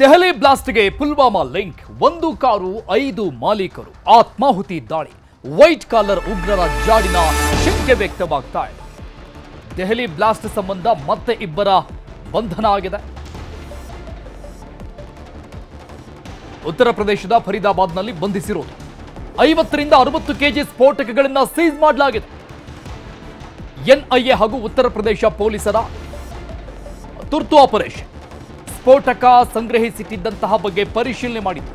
Delhi ಬ್ಲಾಸ್ಟ್ಗೆ Pulwama link, ಒಂದು car 5 ಮಾಲೀಕರು ಆತ್ಮಾಹುತಿ ದಾಳಿ, ವೈಟ್ ಕಾಲರ್ ಉಗ್ರರ ಜಾಡಿನ ಶಂಕೆ ವ್ಯಕ್ತವಾಗ್ತಾ ಇದೆ. ದೆಹಲಿ ಬ್ಲಾಸ್ಟ್ ಸಂಬಂಧ ಮತ್ತೆ ಇಬ್ಬರ ಬಂಧನ ಆಗಿದೆ. ಉತ್ತರ ಪ್ರದೇಶದ ಫರೀದಾಬಾದ್ನಲ್ಲಿ ಬಂಧಿಸಿರೋದು 50 ರಿಂದ 60 ಕೆಜಿ ಸ್ಫೋಟಕಗಳನ್ನು ಸೀಸ್ ಮಾಡಲಾಗಿದೆ. ಎನ್ಐಎ ಹಾಗೂ ಉತ್ತರ ಪ್ರದೇಶ ಪೊಲೀಸರ ತುರ್ತು ಆಪರೇಷನ್ ಸ್ಫೋಟಕ ಸಂಗ್ರಹಿಸಿಟ್ಟಿದ್ದಂತಹ ಬಗ್ಗೆ ಪರಿಶೀಲನೆ ಮಾಡಿತು.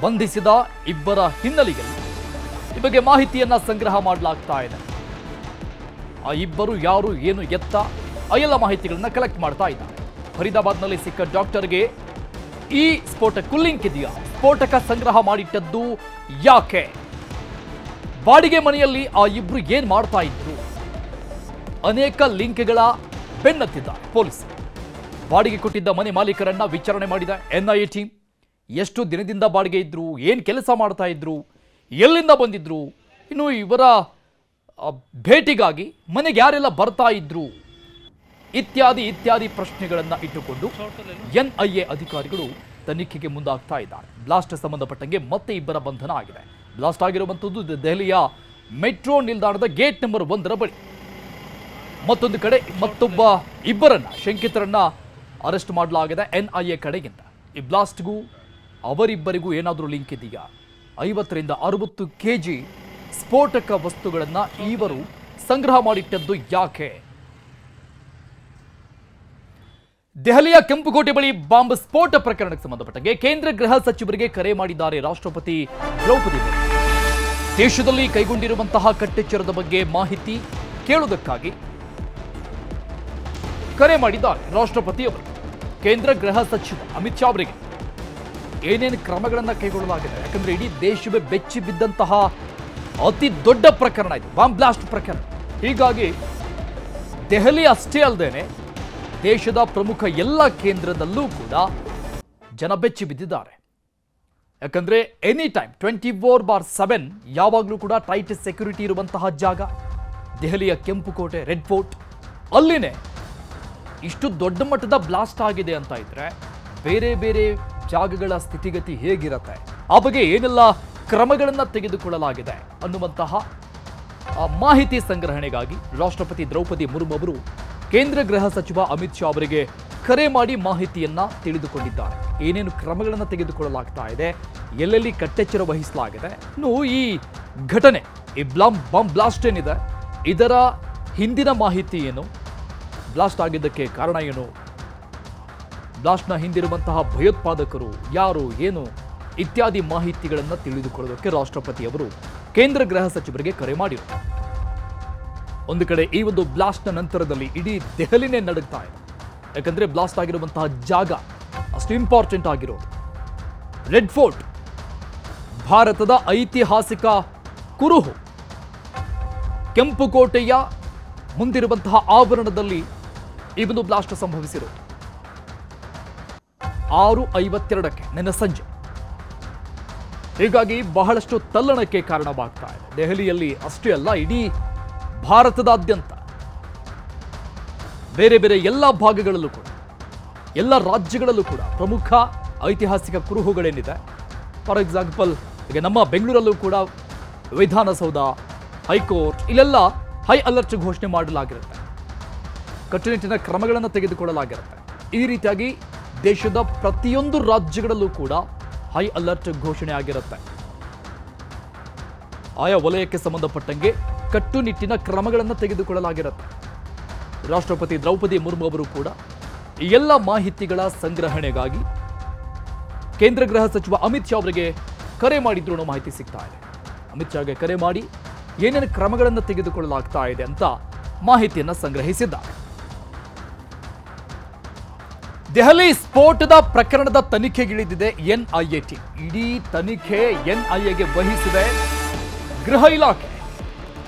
ಬಂಧಿಸಿದ ಇಬ್ಬರ ಹಿನ್ನೆಲೆಯಲ್ಲಿ ಈ ಬಗ್ಗೆ ಮಾಹಿತಿಯನ್ನ ಸಂಗ್ರಹ ಮಾಡಲಾಗ್ತಾ ಇದೆ. ಆ ಇಬ್ಬರು ಯಾರು, ಏನು, ಎತ್ತ ಆ ಎಲ್ಲ ಮಾಹಿತಿಗಳನ್ನ ಕಲೆಕ್ಟ್ ಮಾಡ್ತಾ ಇದ್ದಾರೆ. ಫರೀದಾಬಾದ್ನಲ್ಲಿ ಸಿಕ್ಕ ಡಾಕ್ಟರ್ಗೆ ಈ ಸ್ಫೋಟಕ್ಕೂ ಲಿಂಕ್ ಇದೆಯಾ? ಸ್ಫೋಟಕ ಸಂಗ್ರಹ ಮಾಡಿಟ್ಟದ್ದು ಯಾಕೆ? ಬಾಡಿಗೆ ಮನೆಯಲ್ಲಿ ಆ ಇಬ್ರು ಏನ್ ಮಾಡ್ತಾ ಇದ್ರು? ಅನೇಕ ಲಿಂಕ್ಗಳ ಬೆನ್ನತ್ತಿದ್ದಾರೆ ಪೊಲೀಸರು. ಬಾಡಿಗೆ ಕೊಟ್ಟಿದ್ದ ಮನೆ ಮಾಲೀಕರನ್ನ ವಿಚಾರಣೆ ಮಾಡಿದ ಎನ್ಐಎ ಟೀಮ್. ಎಷ್ಟು ದಿನದಿಂದ ಬಾಡಿಗೆ ಇದ್ರು, ಏನ್ ಕೆಲಸ ಮಾಡ್ತಾ ಇದ್ರು, ಎಲ್ಲಿಂದ ಬಂದಿದ್ರು, ಇನ್ನು ಇವರ ಭೇಟಿಗಾಗಿ ಮನೆಗೆ ಯಾರೆಲ್ಲ ಬರ್ತಾ ಇದ್ರು ಇತ್ಯಾದಿ ಪ್ರಶ್ನೆಗಳನ್ನ ಇಟ್ಟುಕೊಂಡು ಎನ್ಐಎ ಅಧಿಕಾರಿಗಳು ತನಿಖೆಗೆ ಮುಂದಾಗ್ತಾ ಇದ್ದಾರೆ. ಬ್ಲಾಸ್ಟ್ ಸಂಬಂಧಪಟ್ಟಂಗೆ ಮತ್ತೆ ಇಬ್ಬರ ಬಂಧನ ಆಗಿದೆ. ಬ್ಲಾಸ್ಟ್ ಆಗಿರುವಂಥದ್ದು ದೆಹಲಿಯ ಮೆಟ್ರೋ ನಿಲ್ದಾಣದ ಗೇಟ್ ನಂಬರ್ 1 ಬಳಿ. ಮತ್ತೊಂದು ಕಡೆ ಮತ್ತೊಬ್ಬ ಇಬ್ಬರನ್ನ ಶಂಕಿತರನ್ನ ಅರೆಸ್ಟ್ ಮಾಡಲಾಗಿದೆ ಎನ್ಐಎ ಕಡೆಗಿಂದ. ಈ ಬ್ಲಾಸ್ಟ್ಗೂ ಅವರಿಬ್ಬರಿಗೂ ಏನಾದರೂ ಲಿಂಕ್ ಇದೆಯಾ? 50 ರಿಂದ 60 ಕೆಜಿ ಸ್ಫೋಟಕ ವಸ್ತುಗಳನ್ನು ಇವರು ಸಂಗ್ರಹ ಮಾಡಿಟ್ಟದ್ದು ಯಾಕೆ? ದೆಹಲಿಯ ಕೆಂಪುಕೋಟೆ ಬಳಿ ಬಾಂಬ್ ಸ್ಫೋಟ ಪ್ರಕರಣಕ್ಕೆ ಸಂಬಂಧಪಟ್ಟಂಗೆ ಕೇಂದ್ರ ಗೃಹ ಸಚಿವರಿಗೆ ಕರೆ ಮಾಡಿದ್ದಾರೆ ರಾಷ್ಟ್ರಪತಿ ದ್ರೌಪದಿ ಮುರ್ಮು. ದೇಶದಲ್ಲಿ ಕೈಗೊಂಡಿರುವಂತಹ ಕಟ್ಟೆಚ್ಚರದ ಬಗ್ಗೆ ಮಾಹಿತಿ ಕೇಳುವುದಕ್ಕಾಗಿ ಕರೆ ಮಾಡಿದ್ದಾರೆ ರಾಷ್ಟ್ರಪತಿಯವರು. ಕೇಂದ್ರ ಗೃಹ ಸಚಿವ ಅಮಿತ್ ಶಾ ಅವರಿಗೆ ಏನೇನು ಕ್ರಮಗಳನ್ನು ಕೈಗೊಳ್ಳಲಾಗಿದೆ? ಯಾಕಂದ್ರೆ ಇಡೀ ದೇಶವೇ ಬೆಚ್ಚಿ ಬಿದ್ದಂತಹ ಅತಿ ದೊಡ್ಡ ಪ್ರಕರಣ ಇದು, ಬಾಂಬ್ ಬ್ಲಾಸ್ಟ್ ಪ್ರಕರಣ. ಹೀಗಾಗಿ ದೆಹಲಿ ಅಷ್ಟೇ ಅಲ್ಲದೇನೆ ದೇಶದ ಪ್ರಮುಖ ಎಲ್ಲ ಕೇಂದ್ರದಲ್ಲೂ ಕೂಡ ಜನ ಬೆಚ್ಚಿ ಬಿದ್ದಿದ್ದಾರೆ. ಯಾಕಂದ್ರೆ ಎನಿ ಟೈಮ್ 24/7 ಯಾವಾಗಲೂ ಕೂಡ ಟೈಟ್ ಸೆಕ್ಯೂರಿಟಿ ಇರುವಂತಹ ಜಾಗ ದೆಹಲಿಯ ಕೆಂಪುಕೋಟೆ, ರೆಡ್ ಫೋರ್ಟ್. ಅಲ್ಲಿನೇ ಇಷ್ಟು ದೊಡ್ಡ ಮಟ್ಟದ ಬ್ಲಾಸ್ಟ್ ಆಗಿದೆ ಅಂತ ಇದ್ರೆ ಬೇರೆ ಬೇರೆ ಜಾಗಗಳ ಸ್ಥಿತಿಗತಿ ಹೇಗಿರುತ್ತೆ, ಆ ಬಗ್ಗೆ ಏನೆಲ್ಲ ಕ್ರಮಗಳನ್ನು ತೆಗೆದುಕೊಳ್ಳಲಾಗಿದೆ ಅನ್ನುವಂತಹ ಮಾಹಿತಿ ಸಂಗ್ರಹಣೆಗಾಗಿ ರಾಷ್ಟ್ರಪತಿ ದ್ರೌಪದಿ ಮುರ್ಮು ಅವರು ಕೇಂದ್ರ ಗೃಹ ಸಚಿವ ಅಮಿತ್ ಶಾ ಅವರಿಗೆ ಕರೆ ಮಾಡಿ ಮಾಹಿತಿಯನ್ನ ತಿಳಿದುಕೊಂಡಿದ್ದಾರೆ. ಏನೇನು ಕ್ರಮಗಳನ್ನು ತೆಗೆದುಕೊಳ್ಳಲಾಗ್ತಾ ಇದೆ, ಎಲ್ಲೆಲ್ಲಿ ಕಟ್ಟೆಚ್ಚರ ವಹಿಸಲಾಗಿದೆ, ಇನ್ನು ಈ ಘಟನೆ, ಈ ಬಾಂಬ್ ಬ್ಲಾಸ್ಟ್ ಏನಿದೆ ಇದರ ಹಿಂದಿನ ಮಾಹಿತಿ ಏನು, ಬ್ಲಾಸ್ಟ್ ಆಗಿದ್ದಕ್ಕೆ ಕಾರಣ ಏನು, ಬ್ಲಾಸ್ಟ್ನ ಹಿಂದಿರುವಂತಹ ಭಯೋತ್ಪಾದಕರು ಯಾರು, ಏನು ಇತ್ಯಾದಿ ಮಾಹಿತಿಗಳನ್ನು ತಿಳಿದುಕೊಳ್ಳೋದಕ್ಕೆ ರಾಷ್ಟ್ರಪತಿ ಅವರು ಕೇಂದ್ರ ಗೃಹ ಸಚಿವರಿಗೆ ಕರೆ ಮಾಡಿದರು. ಒಂದು ಕಡೆ ಈ ಒಂದು ಬ್ಲಾಸ್ಟ್ನ ನಂತರದಲ್ಲಿ ಇಡೀ ದೆಹಲಿನೇ ನಡುಗ್ತಾ ಇದೆ. ಯಾಕಂದ್ರೆ ಬ್ಲಾಸ್ಟ್ ಆಗಿರುವಂತಹ ಜಾಗ ಅಷ್ಟು ಇಂಪಾರ್ಟೆಂಟ್ ಆಗಿರೋದು. ರೆಡ್ ಫೋರ್ಟ್ ಭಾರತದ ಐತಿಹಾಸಿಕ ಕುರುಹು. ಕೆಂಪುಕೋಟೆಯ ಮುಂದಿರುವಂತಹ ಆವರಣದಲ್ಲಿ ಈ ಒಂದು ಬ್ಲಾಸ್ಟ್ ಸಂಭವಿಸಿರೋದು 6:52 ನಿನ್ನೆ ಸಂಜೆ. ಹೀಗಾಗಿ ಬಹಳಷ್ಟು ತಲ್ಲಣಕ್ಕೆ ಕಾರಣವಾಗ್ತಾ ಇದೆ. ದೆಹಲಿಯಲ್ಲಿ ಅಷ್ಟೇ ಅಲ್ಲ, ಇಡೀ ಭಾರತದಾದ್ಯಂತ ಬೇರೆ ಬೇರೆ ಎಲ್ಲ ಭಾಗಗಳಲ್ಲೂ ಕೂಡ, ಎಲ್ಲ ರಾಜ್ಯಗಳಲ್ಲೂ ಕೂಡ ಪ್ರಮುಖ ಐತಿಹಾಸಿಕ ಕುರುಹುಗಳೇನಿದೆ. ಫಾರ್ ಎಕ್ಸಾಂಪಲ್ ಈಗ ನಮ್ಮ ಬೆಂಗಳೂರಲ್ಲೂ ಕೂಡ ವಿಧಾನಸೌಧ, ಹೈಕೋರ್ಟ್, ಇಲ್ಲೆಲ್ಲ ಹೈ ಅಲರ್ಟ್ ಘೋಷಣೆ ಮಾಡಲಾಗಿರುತ್ತೆ. ಕಟ್ಟುನಿಟ್ಟಿನ ಕ್ರಮಗಳನ್ನು ತೆಗೆದುಕೊಳ್ಳಲಾಗಿರುತ್ತೆ. ಈ ರೀತಿಯಾಗಿ ದೇಶದ ಪ್ರತಿಯೊಂದು ರಾಜ್ಯಗಳಲ್ಲೂ ಕೂಡ ಹೈ ಅಲರ್ಟ್ ಘೋಷಣೆ ಆಗಿರುತ್ತೆ. ಆಯಾ ವಲಯಕ್ಕೆ ಸಂಬಂಧಪಟ್ಟಂಗೆ ಕಟ್ಟುನಿಟ್ಟಿನ ಕ್ರಮಗಳನ್ನು ತೆಗೆದುಕೊಳ್ಳಲಾಗಿರುತ್ತೆ. ರಾಷ್ಟ್ರಪತಿ ದ್ರೌಪದಿ ಮುರ್ಮು ಅವರು ಕೂಡ ಈ ಎಲ್ಲ ಮಾಹಿತಿಗಳ ಸಂಗ್ರಹಣೆಗಾಗಿ ಕೇಂದ್ರ ಗೃಹ ಸಚಿವ ಅಮಿತ್ ಶಾ ಅವರಿಗೆ ಕರೆ ಮಾಡಿದ್ರು ಅನ್ನೋ ಮಾಹಿತಿ ಸಿಗ್ತಾ ಇದೆ. ಅಮಿತ್ ಶಾಗೆ ಕರೆ ಮಾಡಿ ಏನೇನು ಕ್ರಮಗಳನ್ನು ತೆಗೆದುಕೊಳ್ಳಲಾಗ್ತಾ ಇದೆ ಅಂತ ಮಾಹಿತಿಯನ್ನು ಸಂಗ್ರಹಿಸಿದ್ದಾರೆ. ದೆಹಲಿ ಸ್ಫೋಟದ ಪ್ರಕರಣದ ತನಿಖೆಗಿಳಿದಿದೆ ಎನ್ಐಎ ಟೀಮ್. ಇಡೀ ತನಿಖೆ ಎನ್ಐಎಗೆ ವಹಿಸಿದೆ ಗೃಹ ಇಲಾಖೆ.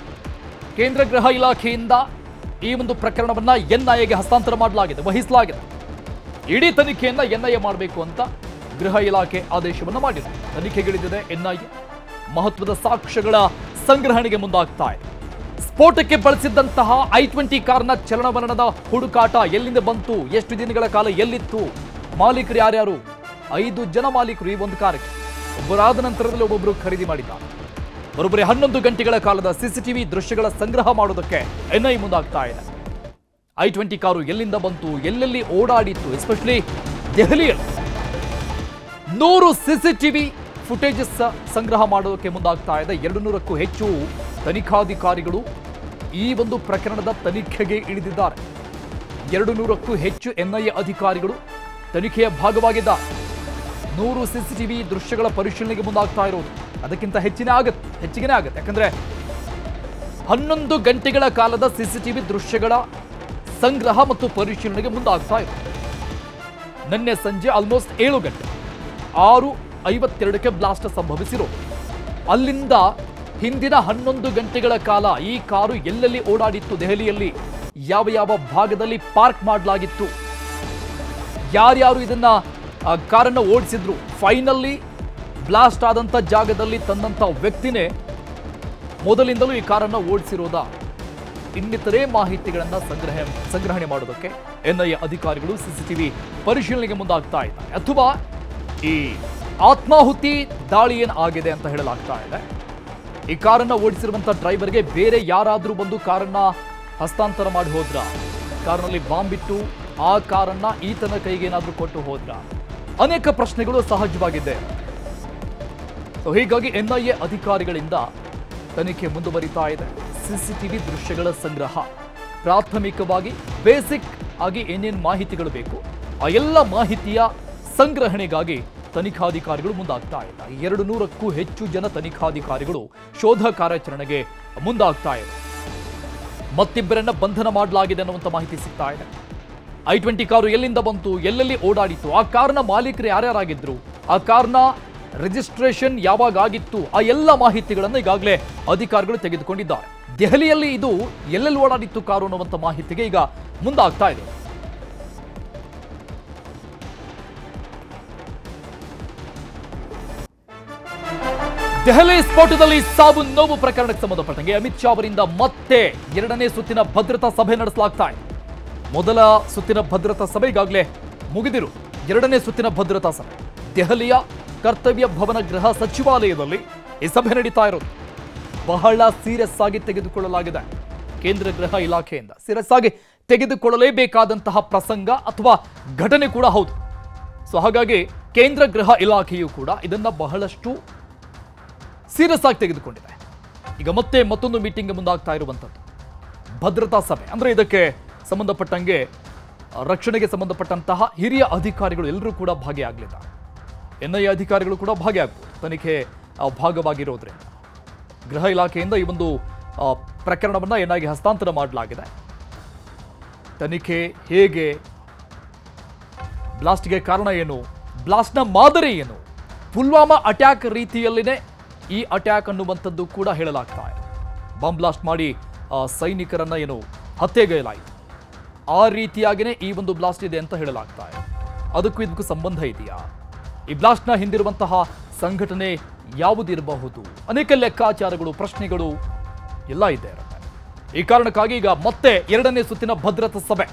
ಕೇಂದ್ರ ಗೃಹ ಇಲಾಖೆಯಿಂದ ಈ ಒಂದು ಪ್ರಕರಣವನ್ನ ಎನ್ಐಎಗೆ ಹಸ್ತಾಂತರ ಮಾಡಲಾಗಿದೆ, ವಹಿಸಲಾಗಿದೆ. ಇಡೀ ತನಿಖೆಯನ್ನ ಎನ್ಐಎ ಮಾಡಬೇಕು ಅಂತ ಗೃಹ ಇಲಾಖೆ ಆದೇಶವನ್ನು ಮಾಡಿದೆ. ತನಿಖೆಗಿಳಿದಿದೆ ಎನ್ಐಎ. ಮಹತ್ವದ ಸಾಕ್ಷ್ಯಗಳ ಸಂಗ್ರಹಣೆಗೆ ಮುಂದಾಗ್ತಾ ಇದೆ. ಸ್ಫೋಟಕ್ಕೆ ಬಳಸಿದ್ದಂತಹ I-20 ಕಾರ್ನ ಚಲನವಲನದ ಹುಡುಕಾಟ ಎಲ್ಲಿಂದ ಬಂತು, ಎಷ್ಟು ದಿನಗಳ ಕಾಲ ಎಲ್ಲಿತ್ತು, ಮಾಲೀಕರು ಯಾರ್ಯಾರು? 5 ಜನ ಮಾಲೀಕರು ಈ ಒಂದು ಕಾರಿಗೆ. ಒಬ್ಬರಾದ ನಂತರದಲ್ಲಿ ಒಬ್ಬೊಬ್ಬರು ಖರೀದಿ ಮಾಡಿದ್ದಾರೆ. ಬರೋಬ್ಬರಿ 11 ಗಂಟೆಗಳ ಕಾಲದ ಸಿಸಿಟಿವಿ ದೃಶ್ಯಗಳ ಸಂಗ್ರಹ ಮಾಡೋದಕ್ಕೆ ಎನ್ಐ ಮುಂದಾಗ್ತಾ ಇದೆ. i20 ಕಾರು ಎಲ್ಲಿಂದ ಬಂತು, ಎಲ್ಲೆಲ್ಲಿ ಓಡಾಡಿತ್ತು, ಎಸ್ಪೆಷಲಿ ದೆಹಲಿಯಲ್ಲಿ 100 ಸಿಸಿಟಿವಿ ಫುಟೇಜಸ್ ಸಂಗ್ರಹ ಮಾಡೋದಕ್ಕೆ ಮುಂದಾಗ್ತಾ ಇದೆ. 200ಕ್ಕೂ ಹೆಚ್ಚು ತನಿಖಾಧಿಕಾರಿಗಳು ಈ ಒಂದು ಪ್ರಕರಣದ ತನಿಖೆಗೆ ಇಳಿದಿದ್ದಾರೆ. 200ಕ್ಕೂ ಹೆಚ್ಚು ಎನ್ಐಎ ಅಧಿಕಾರಿಗಳು ತನಿಖೆಯ ಭಾಗವಾಗಿದ್ದಾರೆ. 100 ಸಿಸಿಟಿವಿ ದೃಶ್ಯಗಳ ಪರಿಶೀಲನೆಗೆ ಮುಂದಾಗ್ತಾ ಇರೋದು. ಅದಕ್ಕಿಂತ ಹೆಚ್ಚಿಗೆ ಆಗುತ್ತೆ. ಯಾಕಂದ್ರೆ 11 ಗಂಟೆಗಳ ಕಾಲದ ಸಿಸಿಟಿವಿ ದೃಶ್ಯಗಳ ಸಂಗ್ರಹ ಮತ್ತು ಪರಿಶೀಲನೆಗೆ ಮುಂದಾಗ್ತಾ ಇದೆ. ನಿನ್ನೆ ಸಂಜೆ ಆಲ್ಮೋಸ್ಟ್ 7 ಗಂಟೆ 6:52ಕ್ಕೆ ಬ್ಲಾಸ್ಟ್ ಸಂಭವಿಸಿರೋದು. ಅಲ್ಲಿಂದ ಹಿಂದಿನ 11 ಗಂಟೆಗಳ ಕಾಲ ಈ ಕಾರು ಎಲ್ಲೆಲ್ಲಿ ಓಡಾಡಿತ್ತು, ದೆಹಲಿಯಲ್ಲಿ ಯಾವ ಯಾವ ಭಾಗದಲ್ಲಿ ಪಾರ್ಕ್ ಮಾಡಲಾಗಿತ್ತು, ಯಾರ್ಯಾರು ಇದನ್ನ ಕಾರನ್ನು ಓಡಿಸಿದ್ರು, ಫೈನಲಿ ಬ್ಲಾಸ್ಟ್ ಆದಂತ ಜಾಗದಲ್ಲಿ ತಂದಂತ ವ್ಯಕ್ತಿನೇ ಮೊದಲಿಂದಲೂ ಈ ಕಾರನ್ನು ಓಡಿಸಿರೋದ, ಇನ್ನಿತರೆ ಮಾಹಿತಿಗಳನ್ನ ಸಂಗ್ರಹಣೆ ಮಾಡೋದಕ್ಕೆ ಎನ್ಐಎ ಅಧಿಕಾರಿಗಳು ಸಿಸಿಟಿವಿ ಪರಿಶೀಲನೆಗೆ ಮುಂದಾಗ್ತಾ ಇದ್ದಾರೆ. ಅಥವಾ ಈ ಆತ್ಮಾಹುತಿ ದಾಳಿ ಏನ್ ಆಗಿದೆ ಅಂತ ಹೇಳಲಾಗ್ತಾ ಇದೆ. ಈ ಕಾರನ್ನ ಓಡಿಸಿರುವಂತ ಡ್ರೈವರ್ಗೆ ಬೇರೆ ಯಾರಾದ್ರೂ ಬಂದು ಕಾರನ್ನ ಹಸ್ತಾಂತರ ಮಾಡಿ ಹೋದ್ರ, ಕಾರಿನಲ್ಲಿ ಬಾಂಬ್ ಇಟ್ಟು ಆ ಕಾರನ್ನ ಈತನ ಕೈಗೆ ಏನಾದ್ರೂ ಕೊಟ್ಟು ಹೋದ್ರ, ಅನೇಕ ಪ್ರಶ್ನೆಗಳು ಸಹಜವಾಗಿದ್ದೆ. ಹೀಗಾಗಿ ಎನ್ಐಎ ಅಧಿಕಾರಿಗಳಿಂದ ತನಿಖೆ ಮುಂದುವರಿತಾ ಇದೆ. ಸಿಸಿಟಿವಿ ದೃಶ್ಯಗಳ ಸಂಗ್ರಹ, ಪ್ರಾಥಮಿಕವಾಗಿ ಬೇಸಿಕ್ ಆಗಿ ಏನೇನು ಮಾಹಿತಿಗಳು ಬೇಕು ಆ ಎಲ್ಲ ಮಾಹಿತಿಯ ಸಂಗ್ರಹಣೆಗಾಗಿ ತನಿಖಾಧಿಕಾರಿಗಳು ಮುಂದಾಗ್ತಾ ಇದ್ದಾರೆ. 200ಕ್ಕೂ ಹೆಚ್ಚು ಜನ ತನಿಖಾಧಿಕಾರಿಗಳು ಶೋಧ ಕಾರ್ಯಾಚರಣೆಗೆ ಮುಂದಾಗ್ತಾ ಇದೆ. ಮತ್ತಿಬ್ಬರನ್ನ ಬಂಧನ ಮಾಡಲಾಗಿದೆ ಅನ್ನುವಂಥ ಮಾಹಿತಿ ಸಿಗ್ತಾ ಇದೆ. i20 ಕಾರು ಎಲ್ಲಿಂದ ಬಂತು, ಎಲ್ಲೆಲ್ಲಿ ಓಡಾಡಿತ್ತು, ಆ ಕಾರ್ನ ಮಾಲೀಕರು ಯಾರ್ಯಾರಾಗಿದ್ರು, ಆ ಕಾರ್ನ ರಿಜಿಸ್ಟ್ರೇಷನ್ ಯಾವಾಗ ಆಗಿತ್ತು, ಆ ಎಲ್ಲ ಮಾಹಿತಿಗಳನ್ನು ಈಗಾಗಲೇ ಅಧಿಕಾರಿಗಳು ತೆಗೆದುಕೊಂಡಿದ್ದಾರೆ. ದೆಹಲಿಯಲ್ಲಿ ಇದು ಎಲ್ಲೆಲ್ಲಿ ಓಡಾಡಿತ್ತು ಕಾರು ಅನ್ನುವಂಥ ಮಾಹಿತಿಗೆ ಈಗ ಮುಂದಾಗ್ತಾ ಇದೆ. ದೆಹಲಿ ಸ್ಫೋಟದಲ್ಲಿ ಸಾವು ನೋವು ಪ್ರಕರಣಕ್ಕೆ ಸಂಬಂಧಪಟ್ಟಂಗೆ ಅಮಿತ್ ಶಾ ಅವರಿಂದ ಮತ್ತೆ 2ನೇ ಸುತ್ತಿನ ಭದ್ರತಾ ಸಭೆ ನಡೆಸಲಾಗ್ತಾ ಇದೆ. ಮೊದಲ ಸುತ್ತಿನ ಭದ್ರತಾ ಸಭೆ ಈಗಾಗಲೇ ಮುಗಿದಿರು. 2ನೇ ಸುತ್ತಿನ ಭದ್ರತಾ ಸಭೆ ದೆಹಲಿಯ ಕರ್ತವ್ಯ ಭವನ ಗೃಹ ಸಚಿವಾಲಯದಲ್ಲಿ ಈ ಸಭೆ ನಡೀತಾ ಇರೋದು. ಬಹಳ ಸೀರಿಯಸ್ ಆಗಿ ತೆಗೆದುಕೊಳ್ಳಲಾಗಿದೆ. ಕೇಂದ್ರ ಗೃಹ ಇಲಾಖೆಯಿಂದ ಸೀರಿಯಸ್ ಆಗಿ ತೆಗೆದುಕೊಳ್ಳಲೇಬೇಕಾದಂತಹ ಪ್ರಸಂಗ ಅಥವಾ ಘಟನೆ ಕೂಡ ಹೌದು. ಸೊ ಹಾಗಾಗಿ ಕೇಂದ್ರ ಗೃಹ ಇಲಾಖೆಯು ಕೂಡ ಇದನ್ನ ಬಹಳಷ್ಟು ಸೀರಿಯಸ್ ಆಗಿ ತೆಗೆದುಕೊಂಡಿದೆ. ಈಗ ಮತ್ತೆ ಮತ್ತೊಂದು ಮೀಟಿಂಗ್ ಮುಂದಾಗ್ತಾ ಇರುವಂಥದ್ದು ಭದ್ರತಾ ಸಭೆ. ಅಂದ್ರೆ ಇದಕ್ಕೆ ಸಂಬಂಧಪಟ್ಟಂಗೆ ರಕ್ಷಣೆಗೆ ಸಂಬಂಧಪಟ್ಟಂತಹ ಹಿರಿಯ ಅಧಿಕಾರಿಗಳು ಎಲ್ಲರೂ ಕೂಡ ಭಾಗಿಯಾಗಲಿದ್ದಾರೆ. ಎನ್ಐಎ ಅಧಿಕಾರಿಗಳು ಕೂಡ ಭಾಗಿಯಾಗಬಹುದು. ತನಿಖೆ ಭಾಗವಾಗಿರೋದ್ರಿಂದ ಗೃಹ ಇಲಾಖೆಯಿಂದ ಈ ಒಂದು ಪ್ರಕರಣವನ್ನು ಎನ್ಐಎಗೆ ಹಸ್ತಾಂತರ ಮಾಡಲಾಗಿದೆ. ತನಿಖೆ ಹೇಗೆ, ಬ್ಲಾಸ್ಟ್ಗೆ ಕಾರಣ ಏನು, ಬ್ಲಾಸ್ಟ್ನ ಮಾದರಿ ಏನು, ಪುಲ್ವಾಮಾ ಅಟ್ಯಾಕ್ ರೀತಿಯಲ್ಲಿನೇ ಈ ಅಟ್ಯಾಕ್ ಅನ್ನುವಂಥದ್ದು ಕೂಡ ಹೇಳಲಾಗ್ತಾ ಇದೆ. ಬಾಂಬ್ ಬ್ಲಾಸ್ಟ್ ಮಾಡಿ ಸೈನಿಕರನ್ನ ಏನು ಹತ್ಯೆಗೈಲಾಯಿತು, ಆ ರೀತಿಯಾಗಿಯೇ ಈ ಒಂದು ಬ್ಲಾಸ್ಟ್ ಇದೆ ಅಂತ ಹೇಳಲಾಗ್ತಾ ಇದೆ. ಅದಕ್ಕೂ ಇದಕ್ಕೂ ಸಂಬಂಧ ಇದೆಯಾ, ಈ ಬ್ಲಾಸ್ಟ್ನ ಹಿಂದಿರುವಂತಹ ಸಂಘಟನೆ ಯಾವುದಿರಬಹುದು, ಅನೇಕ ಲೆಕ್ಕಾಚಾರಗಳು, ಪ್ರಶ್ನೆಗಳು ಎಲ್ಲ ಇದ್ದೇ ಇರುತ್ತೆ. ಈ ಕಾರಣಕ್ಕಾಗಿ ಈಗ ಮತ್ತೆ 2ನೇ ಸುತ್ತಿನ ಭದ್ರತಾ ಸಭೆ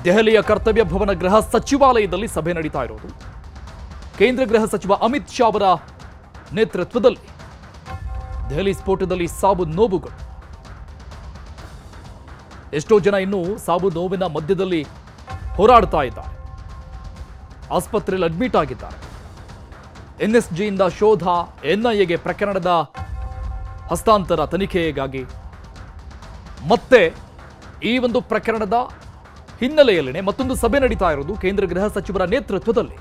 ದೆಹಲಿಯ ಕರ್ತವ್ಯ ಭವನ ಗೃಹ ಸಚಿವಾಲಯದಲ್ಲಿ ಸಭೆ ನಡೀತಾ ಇರೋದು. ಕೇಂದ್ರ ಗೃಹ ಸಚಿವ ಅಮಿತ್ ಶಾ ಅವರ ನೇತೃತ್ವದಲ್ಲಿ ದೆಹಲಿ ಸ್ಫೋಟದಲ್ಲಿ ಸಾವು ನೋವುಗಳು, ಎಷ್ಟೋ ಜನ ಇನ್ನೂ ಸಾವು ನೋವಿನ ಮಧ್ಯದಲ್ಲಿ ಹೋರಾಡ್ತಾ ಇದ್ದಾರೆ, ಆಸ್ಪತ್ರೆಯಲ್ಲಿ ಅಡ್ಮಿಟ್ ಆಗಿದ್ದಾರೆ. ಎನ್ಎಸ್ಜಿಯಿಂದ ಶೋಧ, ಎನ್ಐಎಗೆ ಪ್ರಕರಣದ ಹಸ್ತಾಂತರ ತನಿಖೆಗಾಗಿ ಮತ್ತೆ ಈ ಒಂದು ಪ್ರಕರಣದ ಹಿನ್ನೆಲೆಯಲ್ಲಿನೇ ಮತ್ತೊಂದು ಸಭೆ ನಡೀತಾ ಇರೋದು ಕೇಂದ್ರ ಗೃಹ ಸಚಿವರ ನೇತೃತ್ವದಲ್ಲಿ.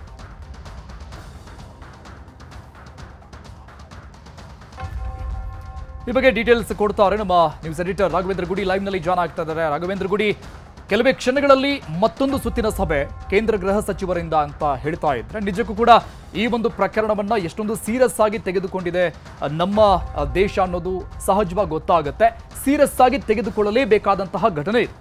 ಈ ಬಗ್ಗೆ ಡೀಟೇಲ್ಸ್ ಕೊಡ್ತಾರೆ ನಮ್ಮ ನ್ಯೂಸ್ ಎಡಿಟರ್ ರಾಘವೇಂದ್ರ ಗುಡಿ, ಲೈವ್ ನಲ್ಲಿ ಜಾಯ್ನ್ ಆಗ್ತಾ ಇದ್ದಾರೆ. ರಾಘವೇಂದ್ರ ಗುಡಿ, ಕೆಲವೇ ಕ್ಷಣಗಳಲ್ಲಿ ಮತ್ತೊಂದು ಸುತ್ತಿನ ಸಭೆ ಕೇಂದ್ರ ಗೃಹ ಸಚಿವರಿಂದ ಅಂತ ಹೇಳ್ತಾ ಇದ್ರೆ, ನಿಜಕ್ಕೂ ಕೂಡ ಈ ಒಂದು ಪ್ರಕರಣವನ್ನ ಎಷ್ಟೊಂದು ಸೀರಿಯಸ್ ಆಗಿ ತೆಗೆದುಕೊಂಡಿದೆ ನಮ್ಮ ದೇಶ ಅನ್ನೋದು ಸಹಜವಾಗಿ ಗೊತ್ತಾಗುತ್ತೆ. ಸೀರಿಯಸ್ ಆಗಿ ತೆಗೆದುಕೊಳ್ಳಲೇಬೇಕಾದಂತಹ ಘಟನೆ ಇದು.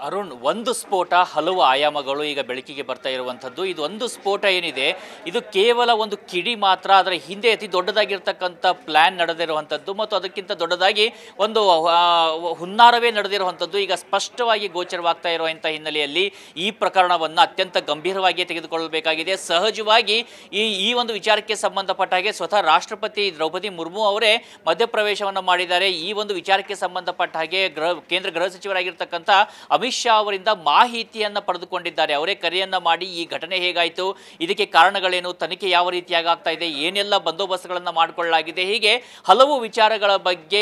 ಅರುಣ್, ಒಂದು ಸ್ಫೋಟ ಹಲವು ಆಯಾಮಗಳು ಈಗ ಬೆಳಕಿಗೆ ಬರ್ತಾ ಇರುವಂಥದ್ದು. ಇದು ಒಂದು ಸ್ಫೋಟ ಏನಿದೆ, ಇದು ಕೇವಲ ಒಂದು ಕಿಡಿ ಮಾತ್ರ. ಅದರ ಹಿಂದೆ ಅತಿ ದೊಡ್ಡದಾಗಿರ್ತಕ್ಕಂಥ ಪ್ಲಾನ್ ನಡೆದಿರುವಂಥದ್ದು ಮತ್ತು ಅದಕ್ಕಿಂತ ದೊಡ್ಡದಾಗಿ ಒಂದು ಹುನ್ನಾರವೇ ನಡೆದಿರುವಂಥದ್ದು ಈಗ ಸ್ಪಷ್ಟವಾಗಿ ಗೋಚರವಾಗ್ತಾ ಇರುವಂಥ ಹಿನ್ನೆಲೆಯಲ್ಲಿ ಈ ಪ್ರಕರಣವನ್ನು ಅತ್ಯಂತ ಗಂಭೀರವಾಗಿ ತೆಗೆದುಕೊಳ್ಳಬೇಕಾಗಿದೆ. ಸಹಜವಾಗಿ ಈ ಒಂದು ವಿಚಾರಕ್ಕೆ ಸಂಬಂಧಪಟ್ಟ ಹಾಗೆ ಸ್ವತಃ ರಾಷ್ಟ್ರಪತಿ ದ್ರೌಪದಿ ಮುರ್ಮು ಅವರೇ ಮಧ್ಯಪ್ರವೇಶವನ್ನು ಮಾಡಿದ್ದಾರೆ. ಈ ಒಂದು ವಿಚಾರಕ್ಕೆ ಸಂಬಂಧಪಟ್ಟ ಹಾಗೆ ಕೇಂದ್ರ ಗೃಹ ಸಚಿವರಾಗಿರ್ತಕ್ಕಂಥ ಅಮಿತ್ ಶಾ ಅವರಿಂದ ಮಾಹಿತಿಯನ್ನು ಪಡೆದುಕೊಂಡಿದ್ದಾರೆ. ಅವರೇ ಕರೆಯನ್ನ ಮಾಡಿ ಈ ಘಟನೆ ಹೇಗಾಯಿತು, ಇದಕ್ಕೆ ಕಾರಣಗಳೇನು, ತನಿಖೆ ಯಾವ ರೀತಿಯಾಗಿ ಆಗ್ತಾ ಇದೆ, ಏನೆಲ್ಲ ಬಂದೋಬಸ್ತ್ಗಳನ್ನು ಮಾಡಿಕೊಳ್ಳಲಾಗಿದೆ, ಹೀಗೆ ಹಲವು ವಿಚಾರಗಳ ಬಗ್ಗೆ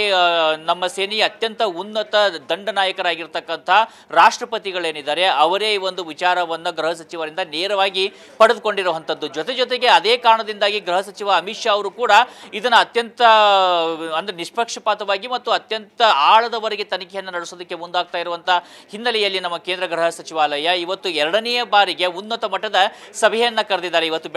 ನಮ್ಮ ಸೇನೆಯ ಅತ್ಯಂತ ಉನ್ನತ ದಂಡನಾಯಕರಾಗಿರ್ತಕ್ಕಂಥ ರಾಷ್ಟ್ರಪತಿಗಳೇನಿದ್ದಾರೆ ಅವರೇ ಈ ಒಂದು ವಿಚಾರವನ್ನು ಗೃಹ ಸಚಿವರಿಂದ ನೇರವಾಗಿ ಪಡೆದುಕೊಂಡಿರುವಂಥದ್ದು. ಜೊತೆಗೆ ಅದೇ ಕಾರಣದಿಂದಾಗಿ ಗೃಹ ಸಚಿವ ಅಮಿತ್ ಶಾ ಅವರು ಕೂಡ ಇದನ್ನು ಅತ್ಯಂತ ಅಂದ್ರೆ ನಿಷ್ಪಕ್ಷಪಾತವಾಗಿ ಮತ್ತು ಅತ್ಯಂತ ಆಳದವರೆಗೆ ತನಿಖೆಯನ್ನು ನಡೆಸೋದಕ್ಕೆ ಮುಂದಾಗ್ತಾ ಇರುವಂಥ ಹಿನ್ನೆಲೆಯಲ್ಲಿ ನಮ್ಮ ಕೇಂದ್ರ ಗೃಹ ಸಚಿವಾಲಯ ಇವತ್ತು ಎರಡನೆಯ ಬಾರಿಗೆ ಉನ್ನತ ಮಟ್ಟದ ಸಭೆಯನ್ನು ಕರೆದಿದ್ದಾರೆ. ಇವತ್ತು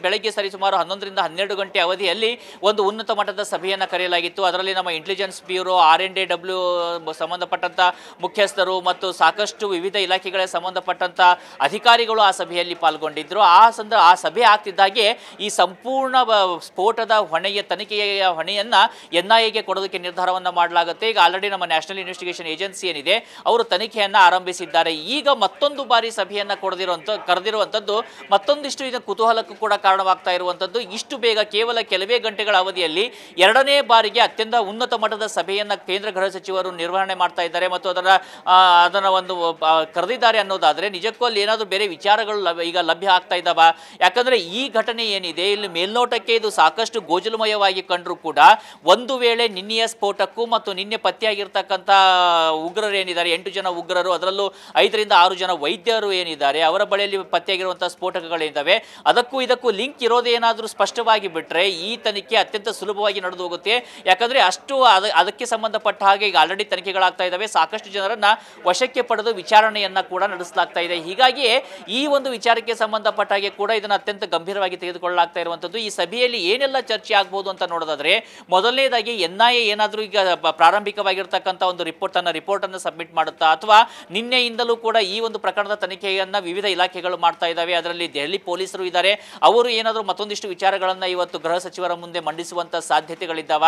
ಬೆಳಗ್ಗೆ ಸರಿಸುಮಾರು 11ರಿಂದ 12 ಗಂಟೆ ಅವಧಿಯಲ್ಲಿ ಒಂದು ಉನ್ನತ ಮಟ್ಟದ ಸಭೆಯನ್ನು ಕರೆಯಲಾಗಿತ್ತು. ಅದರಲ್ಲಿ ನಮ್ಮ ಇಂಟೆಲಿಜೆನ್ಸ್ ಬ್ಯೂರೋ, RNDW ಸಂಬಂಧಪಟ್ಟಂಥ ಮುಖ್ಯಸ್ಥರು ಮತ್ತು ಸಾಕಷ್ಟು ವಿವಿಧ ಇಲಾಖೆಗಳ ಸಂಬಂಧಪಟ್ಟಂಥ ಅಧಿಕಾರಿಗಳು ಆ ಸಭೆಯಲ್ಲಿ ಪಾಲ್ಗೊಂಡಿದ್ದರು. ಆ ಸಭೆ ಆಗ್ತಿದ್ದಾಗೆ ಈ ಸಂಪೂರ್ಣ ಸ್ಫೋಟದ ಹೊಣೆಯ ತನಿಖೆಯ ಹೊಣೆಯನ್ನು NIAಗೆ ಕೊಡೋದಕ್ಕೆ ನಿರ್ಧಾರವನ್ನು ಮಾಡಲಾಗುತ್ತೆ. ಈಗ ಆಲ್ರೆಡಿ ನಮ್ಮ ನ್ಯಾಷನಲ್ ಇನ್ವೆಸ್ಟಿಗೇಷನ್ ಏಜೆನ್ಸಿ ಏನಿದೆ ಅವರು ತನಿಖೆಯನ್ನು ಆರಂಭಿಸಿದ್ದಾರೆ. ಈಗ ಮತ್ತೊಂದು ಬಾರಿ ಸಭೆಯನ್ನು ಕರೆದಿರುವಂಥದ್ದು ಮತ್ತೊಂದಿಷ್ಟು ಇದರ ಕುತೂಹಲಕ್ಕೂ ಕೂಡ ಕಾರಣವಾಗ್ತಾ ಇರುವಂಥದ್ದು. ಇಷ್ಟು ಬೇಗ ಕೇವಲ ಕೆಲವೇ ಗಂಟೆಗಳ ಅವಧಿಯಲ್ಲಿ ಎರಡನೇ ಬಾರಿಗೆ ಅತ್ಯಂತ ಉನ್ನತ ಮಟ್ಟದ ಸಭೆಯನ್ನು ಕೇಂದ್ರ ಗೃಹ ಸಚಿವರು ನಿರ್ವಹಣೆ ಮಾಡ್ತಾ ಇದ್ದಾರೆ ಮತ್ತು ಅದನ್ನು ಒಂದು ಕರೆದಿದ್ದಾರೆ ಅನ್ನೋದಾದರೆ ನಿಜಕ್ಕೂ ಅಲ್ಲಿ ಏನಾದರೂ ಬೇರೆ ವಿಚಾರಗಳು ಈಗ ಲಭ್ಯ ಆಗ್ತಾ ಇದ್ದಾವ? ಯಾಕಂದರೆ ಈ ಘಟನೆ ಏನಿದೆ ಇಲ್ಲಿ ಮೇಲ್ನೋಟಕ್ಕೆ ಇದು ಸಾಕಷ್ಟು ಗೋಜಲಮಯವಾಗಿ ಕಂಡರೂ ಕೂಡ ಒಂದು ವೇಳೆ ನಿನ್ನೆಯ ಸ್ಫೋಟಕ್ಕೂ ಮತ್ತು ನಿನ್ನೆ ಪತ್ತೆಯಾಗಿರ್ತಕ್ಕಂಥ ಉಗ್ರರು ಏನಿದ್ದಾರೆ 8 ಜನ ಉಗ್ರರು, ಅದರಲ್ಲೂ 5ರಿಂದ 6 ಜನ ವೈದ್ಯರು ಏನಿದ್ದಾರೆ ಅವರ ಬಳಿಯಲ್ಲಿ ಪತ್ತೆಯಾಗಿರುವಂತಹ ಸ್ಫೋಟಕಗಳಿದ್ದಾವೆ, ಅದಕ್ಕೂ ಇದಕ್ಕೂ ಲಿಂಕ್ ಇರೋದೇನಾದರೂ ಸ್ಪಷ್ಟವಾಗಿ ಬಿಟ್ಟರೆ ಈ ತನಿಖೆ ಅತ್ಯಂತ ಸುಲಭವಾಗಿ ನಡೆದು ಹೋಗುತ್ತೆ. ಯಾಕಂದರೆ ಅದಕ್ಕೆ ಸಂಬಂಧಪಟ್ಟ ಹಾಗೆ ಈಗ ಆಲ್ರೆಡಿ ತನಿಖೆಗಳಾಗ್ತಾ ಇದ್ದಾವೆ. ಸಾಕಷ್ಟು ಜನರನ್ನ ವಶಕ್ಕೆ ಪಡೆದು ವಿಚಾರಣೆಯನ್ನ ಕೂಡ ನಡೆಸಲಾಗ್ತಾ ಇದೆ. ಹೀಗಾಗಿಯೇ ಈ ಒಂದು ವಿಚಾರಕ್ಕೆ ಸಂಬಂಧಪಟ್ಟ ಹಾಗೆ ಕೂಡ ಇದನ್ನು ಅತ್ಯಂತ ಗಂಭೀರವಾಗಿ ತೆಗೆದುಕೊಳ್ಳಲಾಗ್ತಾ ಇರುವಂಥದ್ದು. ಈ ಸಭೆಯಲ್ಲಿ ಏನೆಲ್ಲ ಚರ್ಚೆ ಆಗ್ಬೋದು ಅಂತ ನೋಡೋದಾದ್ರೆ ಮೊದಲನೇದಾಗಿ NIA ಏನಾದರೂ ಈಗ ಪ್ರಾರಂಭಿಕವಾಗಿರ್ತಕ್ಕಂಥ ಒಂದು ರಿಪೋರ್ಟ್ ಅನ್ನು ಸಬ್ಮಿಟ್ ಮಾಡುತ್ತಾ ಅಥವಾ ನಿನ್ನೆಯಿಂದಲೂ ಕೂಡ ಈ ಒಂದು ಪ್ರಕರಣದ ತನಿಖೆಯನ್ನು ವಿವಿಧ ಇಲಾಖೆಗಳು ಮಾಡ್ತಾ ಇದ್ದಾವೆ. ಅದರಲ್ಲಿ ದೆಹಲಿ ಪೊಲೀಸರು ಇದ್ದಾರೆ, ಅವರು ಏನಾದರೂ ಮತ್ತೊಂದಿಷ್ಟು ವಿಚಾರಗಳನ್ನು ಇವತ್ತು ಗೃಹ ಸಚಿವರ ಮುಂದೆ ಮಂಡಿಸುವಂಥ ಸಾಧ್ಯತೆಗಳಿದ್ದಾವ.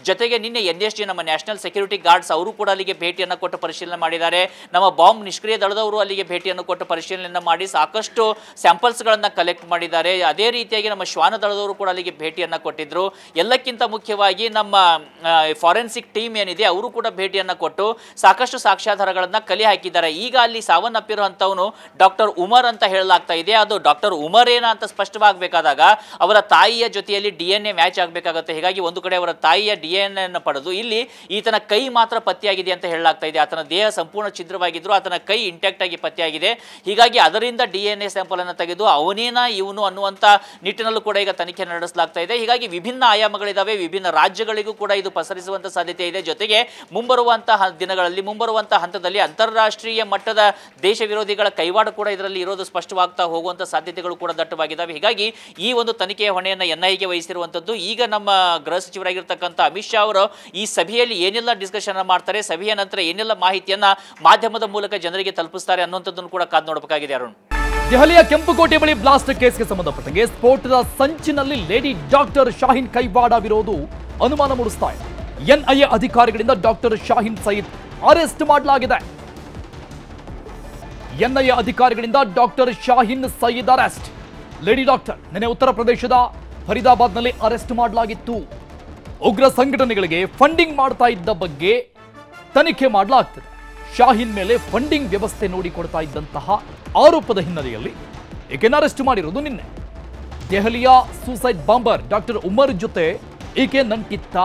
ಜೊತೆಗೆ ನಿನ್ನೆ NSG ನಮ್ಮ ನ್ಯಾಷನಲ್ ಸೆಕ್ಯೂರಿಟಿ ಗಾರ್ಡ್ಸ್ ಅವರು ಕೂಡ ಅಲ್ಲಿಗೆ ಭೇಟಿಯನ್ನು ಕೊಟ್ಟು ಪರಿಶೀಲನೆ ಮಾಡಿದ್ದಾರೆ. ನಮ್ಮ ಬಾಂಬ್ ನಿಷ್ಕ್ರಿಯ ದಳದವರು ಅಲ್ಲಿಗೆ ಭೇಟಿಯನ್ನು ಕೊಟ್ಟು ಪರಿಶೀಲನೆಯನ್ನು ಮಾಡಿ ಸಾಕಷ್ಟು ಸ್ಯಾಂಪಲ್ಸ್ಗಳನ್ನು ಕಲೆಕ್ಟ್ ಮಾಡಿದ್ದಾರೆ. ಅದೇ ರೀತಿಯಾಗಿ ನಮ್ಮ ಶ್ವಾನ ದಳದವರು ಕೂಡ ಅಲ್ಲಿಗೆ ಭೇಟಿಯನ್ನು ಕೊಟ್ಟಿದ್ರು. ಎಲ್ಲಕ್ಕಿಂತ ಮುಖ್ಯವಾಗಿ ನಮ್ಮ ಫಾರೆನ್ಸಿಕ್ ಟೀಮ್ ಏನಿದೆ ಅವರು ಕೂಡ ಭೇಟಿಯನ್ನು ಕೊಟ್ಟು ಸಾಕಷ್ಟು ಸಾಕ್ಷ್ಯಾಧಾರಗಳನ್ನು ಕಲೆ ಹಾಕಿದ್ದಾರೆ. ಈಗ ಅಲ್ಲಿ ಸಾವನ್ನಪ್ಪಿರುವಂಥವನು ಡಾಕ್ಟರ್ ಉಮರ್ ಅಂತ ಹೇಳಲಾಗ್ತಾ ಇದೆ. ಅದು ಡಾಕ್ಟರ್ ಉಮರ್ ಏನ ಅಂತ ಸ್ಪಷ್ಟವಾಗಬೇಕಾದಾಗ ಅವರ ತಾಯಿಯ ಜೊತೆಯಲ್ಲಿ DNA ಮ್ಯಾಚ್ ಆಗಬೇಕಾಗುತ್ತೆ. ಹೀಗಾಗಿ ಒಂದು ಕಡೆ ಅವರ ತಾಯಿಯ DNA ಅನ್ನು ಪಡೆದು ಇಲ್ಲಿ ಈತನ ಕೈ ಮಾತ್ರ ಪತ್ತೆಯಾಗಿದೆ ಅಂತ ಹೇಳಲಾಗ್ತಾ ಇದೆ. ಆತನ ದೇಹ ಸಂಪೂರ್ಣ ಛಿದ್ರವಾಗಿದ್ರು, ಆತನ ಕೈ ಇಂಟ್ಯಾಕ್ಟ್ ಆಗಿ ಪತ್ತೆಯಾಗಿದೆ. ಹೀಗಾಗಿ ಅದರಿಂದ DNA ಸ್ಯಾಂಪಲ್ ಅನ್ನು ತೆಗೆದು ಅವನೇನಾ ಇವನು ಅನ್ನುವಂಥ ನಿಟ್ಟಿನಲ್ಲೂ ಕೂಡ ಈಗ ತನಿಖೆ ನಡೆಸಲಾಗ್ತಾ ಇದೆ. ಹೀಗಾಗಿ ವಿಭಿನ್ನ ಆಯಾಮಗಳಿದ್ದಾವೆ, ವಿಭಿನ್ನ ರಾಜ್ಯಗಳಿಗೂ ಕೂಡ ಇದು ಪಸರಿಸುವಂಥ ಸಾಧ್ಯತೆ ಇದೆ. ಜೊತೆಗೆ ಮುಂಬರುವಂತಹ ದಿನಗಳಲ್ಲಿ ಮುಂಬರುವಂತಹ ಹಂತದಲ್ಲಿ ಅಂತಾರಾಷ್ಟ್ರೀಯ ಮಟ್ಟದ ದೇಶ ವಿರೋಧಿಗಳ ಕೈವಾಡ ಕೂಡ ಇದರಲ್ಲಿ ಇರೋದು ಸ್ಪಷ್ಟವಾಗ್ತಾ ಹೋಗುವಂಥ ಸಾಧ್ಯತೆಗಳು ಕೂಡ ದಟ್ಟವಾಗಿದ್ದಾವೆ. ಹೀಗಾಗಿ ಈ ಒಂದು ತನಿಖೆಯ ಹೊಣೆಯನ್ನು NIAಗೆ ವಹಿಸಿರುವಂಥದ್ದು. ಈಗ ನಮ್ಮ ಗೃಹ ಸಚಿವರಾಗಿರ್ತಕ್ಕಂಥ ಅಮಿತ್ ಶಾ ಅವರು ಈ ಸಭೆಯಲ್ಲಿ ಏನೆಲ್ಲ ಡಿಸ್ಕಷನ್ ಮಾಡ್ತಾರೆ, ಸಭೆಯ ನಂತರ ಏನೆಲ್ಲ ಮಾಹಿತಿಯನ್ನ ಮಾಧ್ಯಮದ ಮೂಲಕ ಜನರಿಗೆ ತಲುಪಿಸ್ತಾರೆ ಅನ್ನುವಂಥದ್ದನ್ನು ಕೂಡ ಕಾದು ನೋಡಬೇಕಾಗಿದೆ. ಅರುಣ್, ದೆಹಲಿಯ ಕೆಂಪುಕೋಟೆ ಬಳಿ ಬ್ಲಾಸ್ಟ್ ಕೇಸ್ಗೆ ಸಂಬಂಧಪಟ್ಟಂಗೆ ಸ್ಫೋಟದ ಸಂಚಿನಲ್ಲಿ ಲೇಡಿ ಡಾಕ್ಟರ್ ಶಾಹೀನ್ ಕೈವಾಡವಿರೋದು ಅನುಮಾನ ಮೂಡಿಸ್ತಾ ಇದೆ. NIA ಅಧಿಕಾರಿಗಳಿಂದ ಡಾಕ್ಟರ್ ಶಾಹೀನ್ ಸಯೀದ್ ಅರೆಸ್ಟ್ ಮಾಡಲಾಗಿದೆ. NIA ಅಧಿಕಾರಿಗಳಿಂದ doctor Shaheen Sayeed arrest. Lady doctor ನಿನ್ನೆ ಉತ್ತರ ಪ್ರದೇಶದ ಫರೀದಾಬಾದ್ನಲ್ಲಿ ಅರೆಸ್ಟ್ ಮಾಡಲಾಗಿತ್ತು. ಉಗ್ರ ಸಂಘಟನೆಗಳಿಗೆ ಫಂಡಿಂಗ್ ಮಾಡ್ತಾ ಇದ್ದ ಬಗ್ಗೆ ತನಿಖೆ ಮಾಡಲಾಗ್ತದೆ. ಶಾಹೀನ್ ಮೇಲೆ ಫಂಡಿಂಗ್ ವ್ಯವಸ್ಥೆ ನೋಡಿಕೊಡ್ತಾ ಇದ್ದಂತಹ ಆರೋಪದ ಹಿನ್ನೆಲೆಯಲ್ಲಿ ಈಕೆಯನ್ನು ಅರೆಸ್ಟ್ ಮಾಡಿರೋದು ನಿನ್ನೆ. ದೆಹಲಿಯ ಸೂಸೈಡ್ ಬಾಂಬರ್ ಡಾಕ್ಟರ್ ಉಮರ್ ಜೊತೆ ಈಕೆ ನಂಟಿತ್ತ.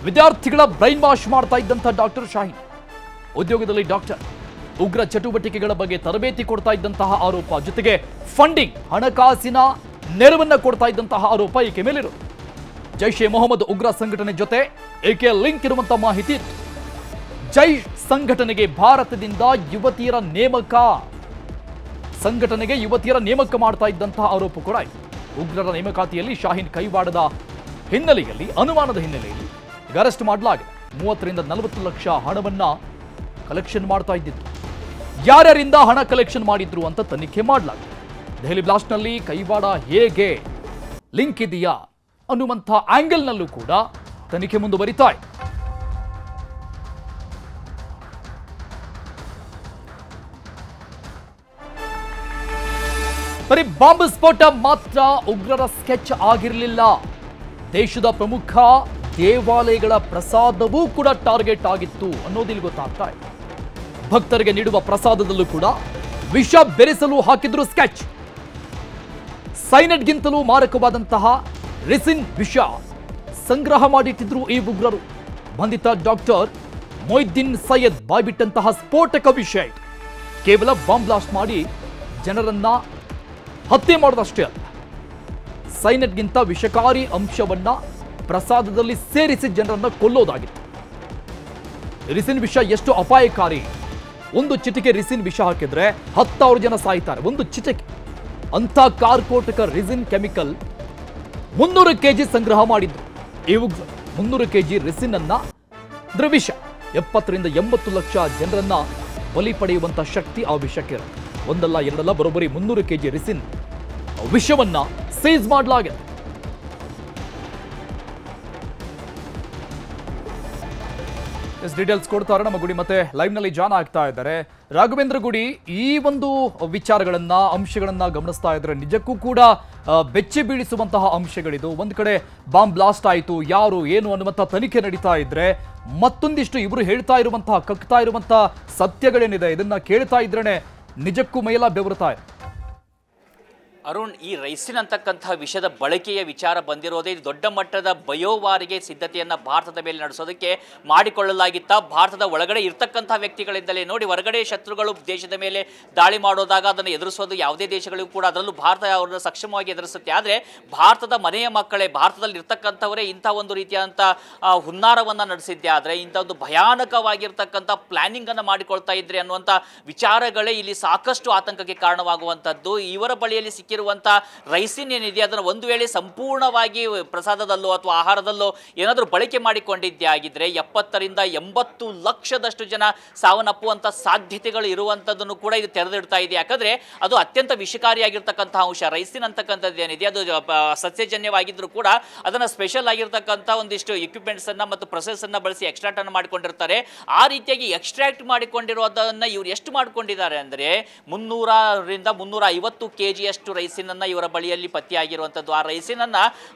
ವಿದ್ಯಾರ್ಥಿಗಳ ಬ್ರೈನ್ ವಾಶ್ ಮಾಡ್ತಾ ಇದ್ದಂಥ ಡಾಕ್ಟರ್ ಶಾಹೀನ್ ಉದ್ಯೋಗದಲ್ಲಿ ಡಾಕ್ಟರ್, ಉಗ್ರ ಚಟುವಟಿಕೆಗಳ ಬಗ್ಗೆ ತರಬೇತಿ ಕೊಡ್ತಾ ಇದ್ದಂತಹ ಆರೋಪ, ಜೊತೆಗೆ ಫಂಡಿಂಗ್ ಹಣಕಾಸಿನ ನೆರವನ್ನ ಕೊಡ್ತಾ ಇದ್ದಂತಹ ಆರೋಪ ಈಕೆ ಮೇಲಿರೋದು. ಜೈಷ್ ಎ ಮೊಹಮ್ಮದ್ ಉಗ್ರ ಸಂಘಟನೆ ಜೊತೆ ಈಕೆ ಲಿಂಕ್ ಇರುವಂತಹ ಮಾಹಿತಿ ಇತ್ತು. ಜೈಷ್ ಸಂಘಟನೆಗೆ ಭಾರತದಿಂದ ಯುವತಿಯರ ನೇಮಕ ಮಾಡ್ತಾ ಇದ್ದಂತಹ ಆರೋಪ ಕೂಡ ಇದೆ. ಉಗ್ರರ ನೇಮಕಾತಿಯಲ್ಲಿ ಶಾಹೀನ್ ಕೈವಾಡದ ಹಿನ್ನೆಲೆಯಲ್ಲಿ, ಅನುಮಾನದ ಹಿನ್ನೆಲೆಯಲ್ಲಿ ಈಗ ಅರೆಸ್ಟ್ ಮಾಡಲಾಗಿದೆ. 30 ರಿಂದ 40 ಲಕ್ಷ ಹಣವನ್ನ ಕಲೆಕ್ಷನ್ ಮಾಡ್ತಾ ಇದ್ದಿತ್ತು. ಯಾರ್ಯಾರಿಂದ ಹಣ ಕಲೆಕ್ಷನ್ ಮಾಡಿದ್ರು ಅಂತ ತನಿಖೆ ಮಾಡಲಾಗಿದೆ. ದೆಹಲಿ ಬ್ಲಾಸ್ಟ್ನಲ್ಲಿ ಕೈವಾಡ ಹೇಗೆ ಲಿಂಕ್ ಇದೆಯಾ ಅನ್ನುವಂಥ ಆಂಗಲ್ನಲ್ಲೂ ಕೂಡ ತನಿಖೆ ಮುಂದುವರಿತಾ ಇದೆ. ಬರೀ ಬಾಂಬ್ ಸ್ಫೋಟ ಮಾತ್ರ ಉಗ್ರರ ಸ್ಕೆಚ್ ಆಗಿರಲಿಲ್ಲ. ದೇಶದ ಪ್ರಮುಖ ದೇವಾಲಯಗಳ ಪ್ರಸಾದವೂ ಕೂಡ ಟಾರ್ಗೆಟ್ ಆಗಿತ್ತು ಅನ್ನೋದಿಲ್ಲಿ ಗೊತ್ತಾಗ್ತಾ ಇದೆ. ಭಕ್ತರಿಗೆ ನೀಡುವ ಪ್ರಸಾದದಲ್ಲೂ ಕೂಡ ವಿಷ ಬೆರೆಸಲು ಹಾಕಿದ್ರು ಸ್ಕೆಚ್. ಸೈನೈಡ್ಗಿಂತಲೂ ಮಾರಕವಾದಂತಹ ರಿಸಿನ್ ವಿಷ ಸಂಗ್ರಹ ಮಾಡಿಟ್ಟಿದ್ರು ಈ ಉಗ್ರರು. ಬಂಧಿತ ಡಾಕ್ಟರ್ ಮೊಯ್ದೀನ್ ಸೈಯದ್ ಬಾಯ್ಬಿಟ್ಟಂತಹ ಸ್ಫೋಟಕ ವಿಷಯ ಇದು. ಕೇವಲ ಬಾಂಬ್ ಬ್ಲಾಸ್ಟ್ ಮಾಡಿ ಜನರನ್ನ ಹತ್ಯೆ ಮಾಡೋದಷ್ಟೇ ಅಲ್ಲ, ಸೈನೈಡ್ಗಿಂತ ವಿಷಕಾರಿ ಅಂಶವನ್ನ ಪ್ರಸಾದದಲ್ಲಿ ಸೇರಿಸಿ ಜನರನ್ನ ಕೊಲ್ಲೋದಾಗಿತ್ತು. ರಿಸಿನ್ ವಿಷ ಎಷ್ಟು ಅಪಾಯಕಾರಿ. ಒಂದು ಚಿಟಿಕೆ ರಿಸಿನ್ ವಿಷ ಹಾಕಿದ್ರೆ 10,000 ಜನ ಸಾಯ್ತಾರೆ. ಒಂದು ಚಿಟಿಕೆ. ಅಂಥ ಕಾರ್ಕೋಟಕ ರಿಸಿನ್ ಕೆಮಿಕಲ್ 300 kg ಸಂಗ್ರಹ ಮಾಡಿದ್ರು ಈ ಉಗ್ರರು. 300 kg ರಿಸಿನ್ ಅನ್ನ ವಿಷ 70 ರಿಂದ 80 ಲಕ್ಷ ಜನರನ್ನ ಬಲಿ ಪಡೆಯುವಂತ ಶಕ್ತಿ ಆ ವಿಷಕ್ಕೆ ಇರುತ್ತೆ. ಒಂದಲ್ಲ ಎರಡಲ್ಲ ಬರೋಬ್ಬರಿ 300 kg ರಿಸಿನ್ ವಿಷವನ್ನ ಸೀಸ್ ಮಾಡಲಾಗಿದೆ. ಡೀಟೇಲ್ಸ್ ಕೊಡ್ತಾರೆ ನಮ್ಮ ಗುಡಿ ಮತ್ತೆ ಲೈವ್ ನಲ್ಲಿ ಜಾನ್ ಆಗ್ತಾ ಇದ್ದಾರೆ. ರಾಘವೇಂದ್ರ ಗುಡಿ, ಈ ಒಂದು ವಿಚಾರಗಳನ್ನ ಅಂಶಗಳನ್ನ ಗಮನಿಸ್ತಾ ಇದ್ರೆ ನಿಜಕ್ಕೂ ಕೂಡ ಬೆಚ್ಚಿ ಬೀಳಿಸುವಂತಹ ಅಂಶಗಳಿದು. ಒಂದ್ ಕಡೆ ಬಾಂಬ್ ಬ್ಲಾಸ್ಟ್ ಆಯಿತು, ಯಾರು ಏನು ಅನ್ನುವಂಥ ತನಿಖೆ ನಡೀತಾ ಇದ್ರೆ, ಮತ್ತೊಂದಿಷ್ಟು ಇವರು ಹೇಳ್ತಾ ಇರುವಂತಹ ಕಕ್ತಾ ಇರುವಂತಹ ಸತ್ಯಗಳೇನಿದೆ ಇದನ್ನ ಕೇಳ್ತಾ ಇದ್ರೇನೆ ನಿಜಕ್ಕೂ ಮೈಯೆಲ್ಲ ಬೆವರುತ್ತಾ ಇದೆ. ಅರುಣ್, ಈ ರೈಸಿನ್ ಅಂತಕ್ಕಂಥ ವಿಷದ ಬಳಕೆಯ ವಿಚಾರ ಬಂದಿರೋದೇ ದೊಡ್ಡ ಮಟ್ಟದ ಬಯೋವಾರಿಗೆ ಸಿದ್ಧತೆಯನ್ನು ಭಾರತದ ಮೇಲೆ ನಡೆಸೋದಕ್ಕೆ ಮಾಡಿಕೊಳ್ಳಲಾಗಿತ್ತ. ಭಾರತದ ಒಳಗಡೆ ಇರ್ತಕ್ಕಂಥ ವ್ಯಕ್ತಿಗಳಿಂದಲೇ ನೋಡಿ, ಹೊರಗಡೆ ಶತ್ರುಗಳು ದೇಶದ ಮೇಲೆ ದಾಳಿ ಮಾಡೋದಾಗ ಅದನ್ನು ಎದುರಿಸೋದು ಯಾವುದೇ ದೇಶಗಳಿಗೂ ಕೂಡ, ಅದರಲ್ಲೂ ಭಾರತ ಅವರನ್ನು ಸಕ್ಷಮವಾಗಿ ಎದುರಿಸುತ್ತೆ. ಆದರೆ ಭಾರತದ ಮನೆಯ ಮಕ್ಕಳೇ, ಭಾರತದಲ್ಲಿ ಇರ್ತಕ್ಕಂಥವರೇ ಇಂಥ ಒಂದು ರೀತಿಯಾದಂಥ ಹುನ್ನಾರವನ್ನು ನಡೆಸಿದ್ದೆ ಆದರೆ ಇಂಥ ಒಂದು ಭಯಾನಕವಾಗಿರ್ತಕ್ಕಂಥ ಪ್ಲಾನಿಂಗನ್ನು ಮಾಡಿಕೊಳ್ತಾ ಇದ್ರೆ ಅನ್ನುವಂಥ ವಿಚಾರಗಳೇ ಇಲ್ಲಿ ಸಾಕಷ್ಟು ಆತಂಕಕ್ಕೆ ಕಾರಣವಾಗುವಂಥದ್ದು. ಇವರ ಬಳಿಯಲ್ಲಿ ಸಿಕ್ಕಿರುವಂಥ ರೈಸಿನ್ ಏನಿದೆ ಅದನ್ನು ಒಂದು ವೇಳೆ ಸಂಪೂರ್ಣವಾಗಿ ಪ್ರಸಾದದಲ್ಲೋ ಅಥವಾ ಆಹಾರದಲ್ಲೋ ಏನಾದರೂ ಬಳಕೆ ಮಾಡಿಕೊಂಡಿದ್ದೇ ಆಗಿದ್ರೆ 70 ರಿಂದ 80 ಲಕ್ಷದಷ್ಟು ಜನ ಸಾವನ್ನಪ್ಪುವಂಥ ಸಾಧ್ಯತೆಗಳು ಇರುವಂಥದ್ದನ್ನು ಕೂಡ ಇದು ತೆರೆದಿಡ್ತಾ ಇದೆ. ಯಾಕಂದರೆ ಅದು ಅತ್ಯಂತ ವಿಷಕಾರಿಯಾಗಿರ್ತಕ್ಕಂಥ ಅಂಶ. ರೈಸಿನ್ ಅಂತಕ್ಕಂಥದ್ದು ಏನಿದೆ ಅದು ಸಸ್ಯಜನ್ಯವಾಗಿದ್ದರೂ ಕೂಡ ಅದನ್ನು ಸ್ಪೆಷಲ್ ಆಗಿರ್ತಕ್ಕಂಥ ಒಂದಿಷ್ಟು ಎಕ್ವಿಪ್ಮೆಂಟ್ಸನ್ನು ಮತ್ತು ಪ್ರೊಸೆಸನ್ನು ಬಳಸಿ ಎಕ್ಸ್ಟ್ರಾಕ್ಟನ್ನು ಮಾಡಿಕೊಂಡಿರ್ತಾರೆ. ಆ ರೀತಿಯಾಗಿ ಎಕ್ಸ್ಟ್ರಾಕ್ಟ್ ಮಾಡಿಕೊಂಡಿರೋದನ್ನು ಇವರು ಎಷ್ಟು ಮಾಡಿಕೊಂಡಿದ್ದಾರೆ ಅಂದರೆ 300 ರಿಂದ 350 kg ಅಷ್ಟು ರೈಸಿನ್ ಅನ್ನ ಇವರ ಬಳಿಯಲ್ಲಿ ಪತ್ತೆಯಾಗಿರುವಂಥದ್ದು. ಆ ರೈಸಿನ್ ಅನ್ನ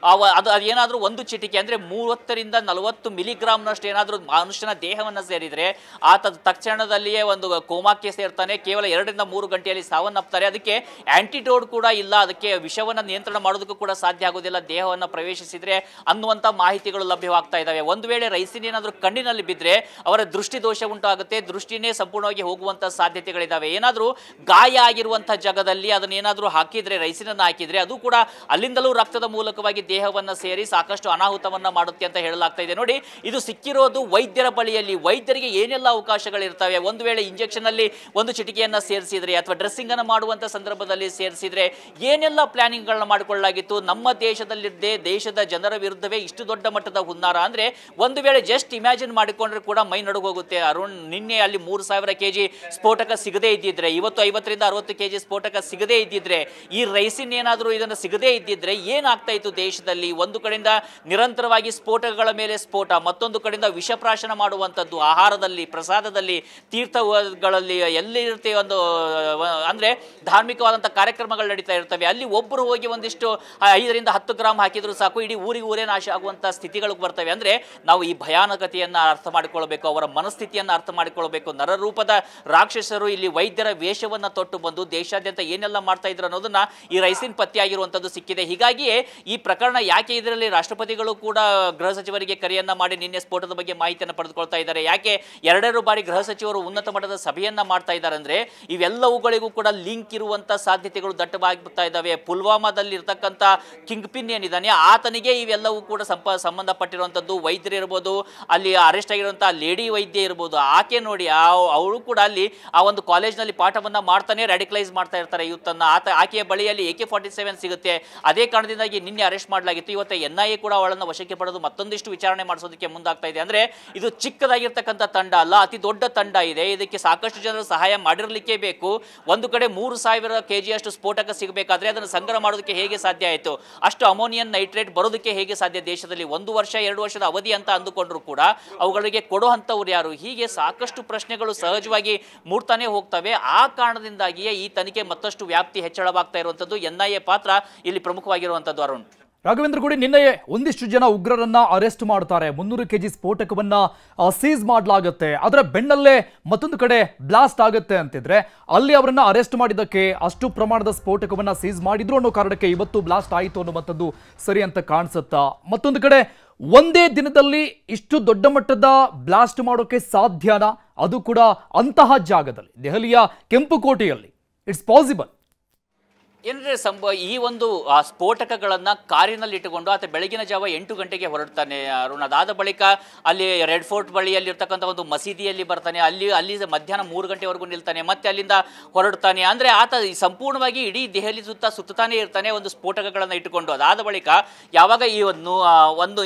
ಅದು ಏನಾದರೂ ಒಂದು ಚಿಟಿಕೆ ಅಂದರೆ 30 ರಿಂದ 40 ಮಿಲಿಗ್ರಾಮ್ನಷ್ಟು ಏನಾದರೂ ಮನುಷ್ಯನ ದೇಹವನ್ನು ಸೇರಿದರೆ ಆತ ತಕ್ಷಣದಲ್ಲಿಯೇ ಒಂದು ಕೋಮಾಕ್ಕೆ ಸೇರ್ತಾನೆ. ಕೇವಲ 2 ರಿಂದ 3 ಗಂಟೆಯಲ್ಲಿ ಸಾವನ್ನಪ್ತಾರೆ. ಅದಕ್ಕೆ ಆಂಟಿಡೋಟ್ ಕೂಡ ಇಲ್ಲ, ಅದಕ್ಕೆ ವಿಷವನ್ನು ನಿಯಂತ್ರಣ ಮಾಡೋದಕ್ಕೂ ಕೂಡ ಸಾಧ್ಯ ಆಗೋದಿಲ್ಲ ದೇಹವನ್ನು ಪ್ರವೇಶಿಸಿದ್ರೆ ಅನ್ನುವಂಥ ಮಾಹಿತಿಗಳು ಲಭ್ಯವಾಗ್ತಾ ಇದ್ದಾವೆ. ಒಂದು ವೇಳೆ ರೈಸಿನ್ ಏನಾದರೂ ಕಣ್ಣಿನಲ್ಲಿ ಬಿದ್ದರೆ ಅವರ ದೃಷ್ಟಿ ದೋಷ ಉಂಟಾಗುತ್ತೆ, ದೃಷ್ಟಿನೇ ಸಂಪೂರ್ಣವಾಗಿ ಹೋಗುವಂಥ ಸಾಧ್ಯತೆಗಳಿದ್ದಾವೆ. ಏನಾದರೂ ಗಾಯ ಆಗಿರುವಂಥ ಜಾಗದಲ್ಲಿ ಅದನ್ನೇನಾದರೂ ಹಾಕಿದ್ರೆ, ರೈಸಿನನ್ನು ಹಾಕಿದ್ರೆ ಅದು ಕೂಡ ಅಲ್ಲಿಂದಲೂ ರಕ್ತದ ಮೂಲಕವಾಗಿ ದೇಹವನ್ನು ಸೇರಿ ಸಾಕಷ್ಟು ಅನಾಹುತವನ್ನ ಮಾಡುತ್ತೆ ಅಂತ ಹೇಳಲಾಗ್ತಾ ಇದೆ. ನೋಡಿ, ಇದು ಸಿಕ್ಕಿರೋದು ವೈದ್ಯರ ಬಳಿಯಲ್ಲಿ. ವೈದ್ಯರಿಗೆ ಏನೆಲ್ಲ ಅವಕಾಶಗಳಿರ್ತವೆ. ಒಂದು ವೇಳೆ ಇಂಜೆಕ್ಷನ್ ಅಲ್ಲಿ ಒಂದು ಚಿಟಿಕೆಯನ್ನ ಸೇರಿಸಿದ್ರೆ ಅಥವಾ ಡ್ರೆಸ್ಸಿಂಗ್ ಅನ್ನು ಮಾಡುವಂತ ಸಂದರ್ಭದಲ್ಲಿ ಸೇರಿಸಿದ್ರೆ ಏನೆಲ್ಲ ಪ್ಲಾನಿಂಗ್ ಗಳನ್ನ ಮಾಡಿಕೊಳ್ಳಲಾಗಿತ್ತು. ನಮ್ಮ ದೇಶದಲ್ಲಿದ್ದೇ ದೇಶದ ಜನರ ವಿರುದ್ಧವೇ ಇಷ್ಟು ದೊಡ್ಡ ಮಟ್ಟದ ಹುನ್ನಾರ ಅಂದ್ರೆ ಒಂದು ವೇಳೆ ಜಸ್ಟ್ ಇಮ್ಯಾಜಿನ್ ಮಾಡಿಕೊಂಡ್ರೆ ಕೂಡ ಮೈ ನಡುಗೋಗುತ್ತೆ. ಅರುಣ್, ನಿನ್ನೆ ಅಲ್ಲಿ 3000 kg ಸ್ಫೋಟಕ ಸಿಗದೇ ಇದ್ದಿದ್ರೆ, ಇವತ್ತು 50 ರಿಂದ 60 kg ಸ್ಫೋಟಕ ಸಿಗದೇ ಇದ್ದಿದ್ರೆ, ಈ ರೈಸಿನ್ ಏನಾದರೂ ಇದನ್ನು ಸಿಗದೇ ಇದ್ದಿದ್ರೆ ಏನಾಗ್ತಾ ಇತ್ತು ದೇಶದಲ್ಲಿ. ಒಂದು ಕಡೆಯಿಂದ ನಿರಂತರವಾಗಿ ಸ್ಫೋಟಗಳ ಮೇಲೆ ಸ್ಫೋಟ, ಮತ್ತೊಂದು ಕಡೆಯಿಂದ ವಿಷಪ್ರಾಶನ ಮಾಡುವಂಥದ್ದು ಆಹಾರದಲ್ಲಿ, ಪ್ರಸಾದದಲ್ಲಿ, ತೀರ್ಥಗಳಲ್ಲಿ ಎಲ್ಲಿರುತ್ತೆ ಒಂದು ಅಂದರೆ ಧಾರ್ಮಿಕವಾದಂಥ ಕಾರ್ಯಕ್ರಮಗಳು ನಡೀತಾ ಇರ್ತವೆ. ಅಲ್ಲಿ ಒಬ್ಬರು ಹೋಗಿ ಒಂದಿಷ್ಟು 5 ರಿಂದ 10 ಗ್ರಾಮ್ ಹಾಕಿದ್ರು ಸಾಕು, ಇಡೀ ಊರೇ ನಾಶ ಆಗುವಂಥ ಸ್ಥಿತಿಗಳು ಬರ್ತವೆ. ಅಂದರೆ ನಾವು ಈ ಭಯಾನಕತೆಯನ್ನು ಅರ್ಥ ಮಾಡಿಕೊಳ್ಬೇಕು, ಅವರ ಮನಸ್ಥಿತಿಯನ್ನು ಅರ್ಥ ಮಾಡಿಕೊಳ್ಬೇಕು. ನರರೂಪದ ರಾಕ್ಷಸರು ಇಲ್ಲಿ ವೈದ್ಯರ ವೇಷವನ್ನು ತೊಟ್ಟು ಬಂದು ದೇಶಾದ್ಯಂತ ಏನೆಲ್ಲ ಮಾಡ್ತಾ ಇದ್ರು ಅನ್ನೋದನ್ನ ಈ ರೈಸಿನ್ ಪತ್ತೆಯಾಗಿರುವಂಥದ್ದು ಸಿಕ್ಕಿದೆ. ಹೀಗಾಗಿಯೇ ಈ ಪ್ರಕರಣ ಯಾಕೆ ಇದರಲ್ಲಿ ರಾಷ್ಟ್ರಪತಿಗಳು ಕೂಡ ಗೃಹ ಸಚಿವರಿಗೆ ಕರೆಯನ್ನ ಮಾಡಿ ನಿನ್ನೆ ಸ್ಫೋಟದ ಬಗ್ಗೆ ಮಾಹಿತಿಯನ್ನು ಪಡೆದುಕೊಳ್ತಾ ಇದ್ದಾರೆ. ಯಾಕೆ 2 ಬಾರಿ ಗೃಹ ಸಚಿವರು ಉನ್ನತ ಮಟ್ಟದ ಸಭೆಯನ್ನ ಮಾಡ್ತಾ ಇದ್ದಾರೆ ಅಂದ್ರೆ ಇವೆಲ್ಲವುಗಳಿಗೂ ಕೂಡ ಲಿಂಕ್ ಇರುವಂತ ಸಾಧ್ಯತೆಗಳು ದಟ್ಟವಾಗಿ ಬರ್ತಾ ಇದ್ದಾವೆ. ಪುಲ್ವಾಮಾದಲ್ಲಿ ಇರ್ತಕ್ಕಂಥ ಕಿಂಗ್ ಪಿನ್ ಏನಿದ್ದಾನೆ ಆತನಿಗೆ ಇವೆಲ್ಲವೂ ಕೂಡ ಸಂಬಂಧಪಟ್ಟಿರುವಂಥದ್ದು. ವೈದ್ಯರು ಇರ್ಬೋದು, ಅಲ್ಲಿ ಅರೆಸ್ಟ್ ಆಗಿರುವಂತಹ ಲೇಡಿ ವೈದ್ಯ ಇರ್ಬೋದು, ಆಕೆ ನೋಡಿ ಅವಳು ಕೂಡ ಅಲ್ಲಿ ಆ ಒಂದು ಕಾಲೇಜ್ನಲ್ಲಿ ಪಾಠವನ್ನ ಮಾಡ್ತಾನೆ ರ್ಯಾಡಿಕಲೈಸ್ ಮಾಡ್ತಾ ಇರ್ತಾರೆ ಯೂತ್ ಅನ್ನ. ಆಕೆಯ ಬಳಿಯ ಬಳಿಯಲ್ಲಿ AK-47 ಸಿಗುತ್ತೆ. ಅದೇ ಕಾರಣದಿಂದಾಗಿ ನಿನ್ನೆ ಅರೆಸ್ಟ್ ಮಾಡಲಾಗಿತ್ತು. ಇವತ್ತು NIA ಕೂಡ ಅವಳನ್ನು ವಶಕ್ಕೆ ಪಡೆದು ಮತ್ತೊಂದಿಷ್ಟು ವಿಚಾರಣೆ ಮಾಡಿಸೋದಕ್ಕೆ ಮುಂದಾಗ್ತಾ ಇದೆ. ಅಂದ್ರೆ ಇದು ಚಿಕ್ಕದಾಗಿರ್ತಕ್ಕಂಥ ತಂಡ ಅಲ್ಲ, ಅತಿ ದೊಡ್ಡ ತಂಡ ಇದೆ. ಇದಕ್ಕೆ ಸಾಕಷ್ಟು ಜನರು ಸಹಾಯ ಮಾಡಿರಲಿಕ್ಕೆ ಬೇಕು. ಒಂದು ಕಡೆ 3,000 kg ಅಷ್ಟು ಸ್ಫೋಟಕ ಸಿಗಬೇಕಾದ್ರೆ ಅದನ್ನು ಸಂಗ್ರಹ ಮಾಡೋದಕ್ಕೆ ಹೇಗೆ ಸಾಧ್ಯ ಆಯಿತು? ಅಷ್ಟು ಅಮೋನಿಯಂ ನೈಟ್ರೇಟ್ ಬರೋದಕ್ಕೆ ಹೇಗೆ ಸಾಧ್ಯ? ದೇಶದಲ್ಲಿ 1 ವರ್ಷ 2 ವರ್ಷದ ಅವಧಿ ಅಂತ ಅಂದುಕೊಂಡ್ರು ಕೂಡ ಅವುಗಳಿಗೆ ಕೊಡುವಂಥವ್ರು ಯಾರು? ಹೀಗೆ ಸಾಕಷ್ಟು ಪ್ರಶ್ನೆಗಳು ಸಹಜವಾಗಿ ಮೂಡ್ತಾನೆ ಹೋಗ್ತವೆ. ಆ ಕಾರಣದಿಂದಾಗಿಯೇ ಈ ತನಿಖೆ ಮತ್ತಷ್ಟು ವ್ಯಾಪ್ತಿ ಹೆಚ್ಚಳವಾಗ್ತಾ ಇರುವಂಥದ್ದು. NIA ಪಾತ್ರ ಇಲ್ಲಿ ಪ್ರಮುಖವಾಗಿರುವಂಥದ್ದು. ಅರುಣ್, ರಾಘವೇಂದ್ರ ಗುಡಿ, ನಿನ್ನೆ ಒಂದಿಷ್ಟು ಜನ ಉಗ್ರರನ್ನ ಅರೆಸ್ಟ್ ಮಾಡ್ತಾರೆ. 300 kg ಸ್ಫೋಟಕವನ್ನ ಸೀಸ್ ಮಾಡಲಾಗುತ್ತೆ. ಅದರ ಬೆನ್ನಲ್ಲೇ ಮತ್ತೊಂದು ಕಡೆ ಬ್ಲಾಸ್ಟ್ ಆಗುತ್ತೆ ಅಂತಿದ್ರೆ ಅಲ್ಲಿ ಅವರನ್ನ ಅರೆಸ್ಟ್ ಮಾಡಿದ್ದಕ್ಕೆ ಅಷ್ಟು ಪ್ರಮಾಣದ ಸ್ಫೋಟಕವನ್ನ ಸೀಸ್ ಮಾಡಿದ್ರು ಅನ್ನೋ ಕಾರಣಕ್ಕೆ ಇವತ್ತು ಬ್ಲಾಸ್ಟ್ ಆಯಿತು ಅನ್ನುವಂಥದ್ದು ಸರಿ ಅಂತ ಕಾಣಿಸುತ್ತಾ? ಮತ್ತೊಂದು ಕಡೆ ಒಂದೇ ದಿನದಲ್ಲಿ ಇಷ್ಟು ದೊಡ್ಡ ಮಟ್ಟದ ಬ್ಲಾಸ್ಟ್ ಮಾಡೋಕೆ ಸಾಧ್ಯನಾ? ಅದು ಕೂಡ ಅಂತಹ ಜಾಗದಲ್ಲಿ, ದೆಹಲಿಯ ಕೆಂಪುಕೋಟೆಯಲ್ಲಿ. ಇಟ್ಸ್ ಪಾಸಿಬಲ್ ಏನಂದ್ರೆ ಈ ಒಂದು ಸ್ಫೋಟಕಗಳನ್ನು ಕಾರಿನಲ್ಲಿ ಇಟ್ಟುಕೊಂಡು ಆತ ಬೆಳಗಿನ ಜಾವ 8 ಗಂಟೆಗೆ ಹೊರಡ್ತಾನೆ ಅರುಣ್. ಅದಾದ ಬಳಿಕ ಅಲ್ಲಿ ರೆಡ್ ಫೋರ್ಟ್ ಬಳಿಯಲ್ಲಿ ಇರ್ತಕ್ಕಂಥ ಒಂದು ಮಸೀದಿಯಲ್ಲಿ ಬರ್ತಾನೆ. ಅಲ್ಲಿ ಮಧ್ಯಾಹ್ನ 3 ಗಂಟೆವರೆಗೂ ನಿಲ್ತಾನೆ. ಮತ್ತೆ ಅಲ್ಲಿಂದ ಹೊರಡ್ತಾನೆ. ಅಂದರೆ ಆತ ಸಂಪೂರ್ಣವಾಗಿ ಇಡೀ ದೆಹಲಿ ಸುತ್ತಾನೆ ಇರ್ತಾನೆ ಒಂದು ಸ್ಫೋಟಕಗಳನ್ನು ಇಟ್ಟುಕೊಂಡು. ಅದಾದ ಬಳಿಕ ಯಾವಾಗ ಈ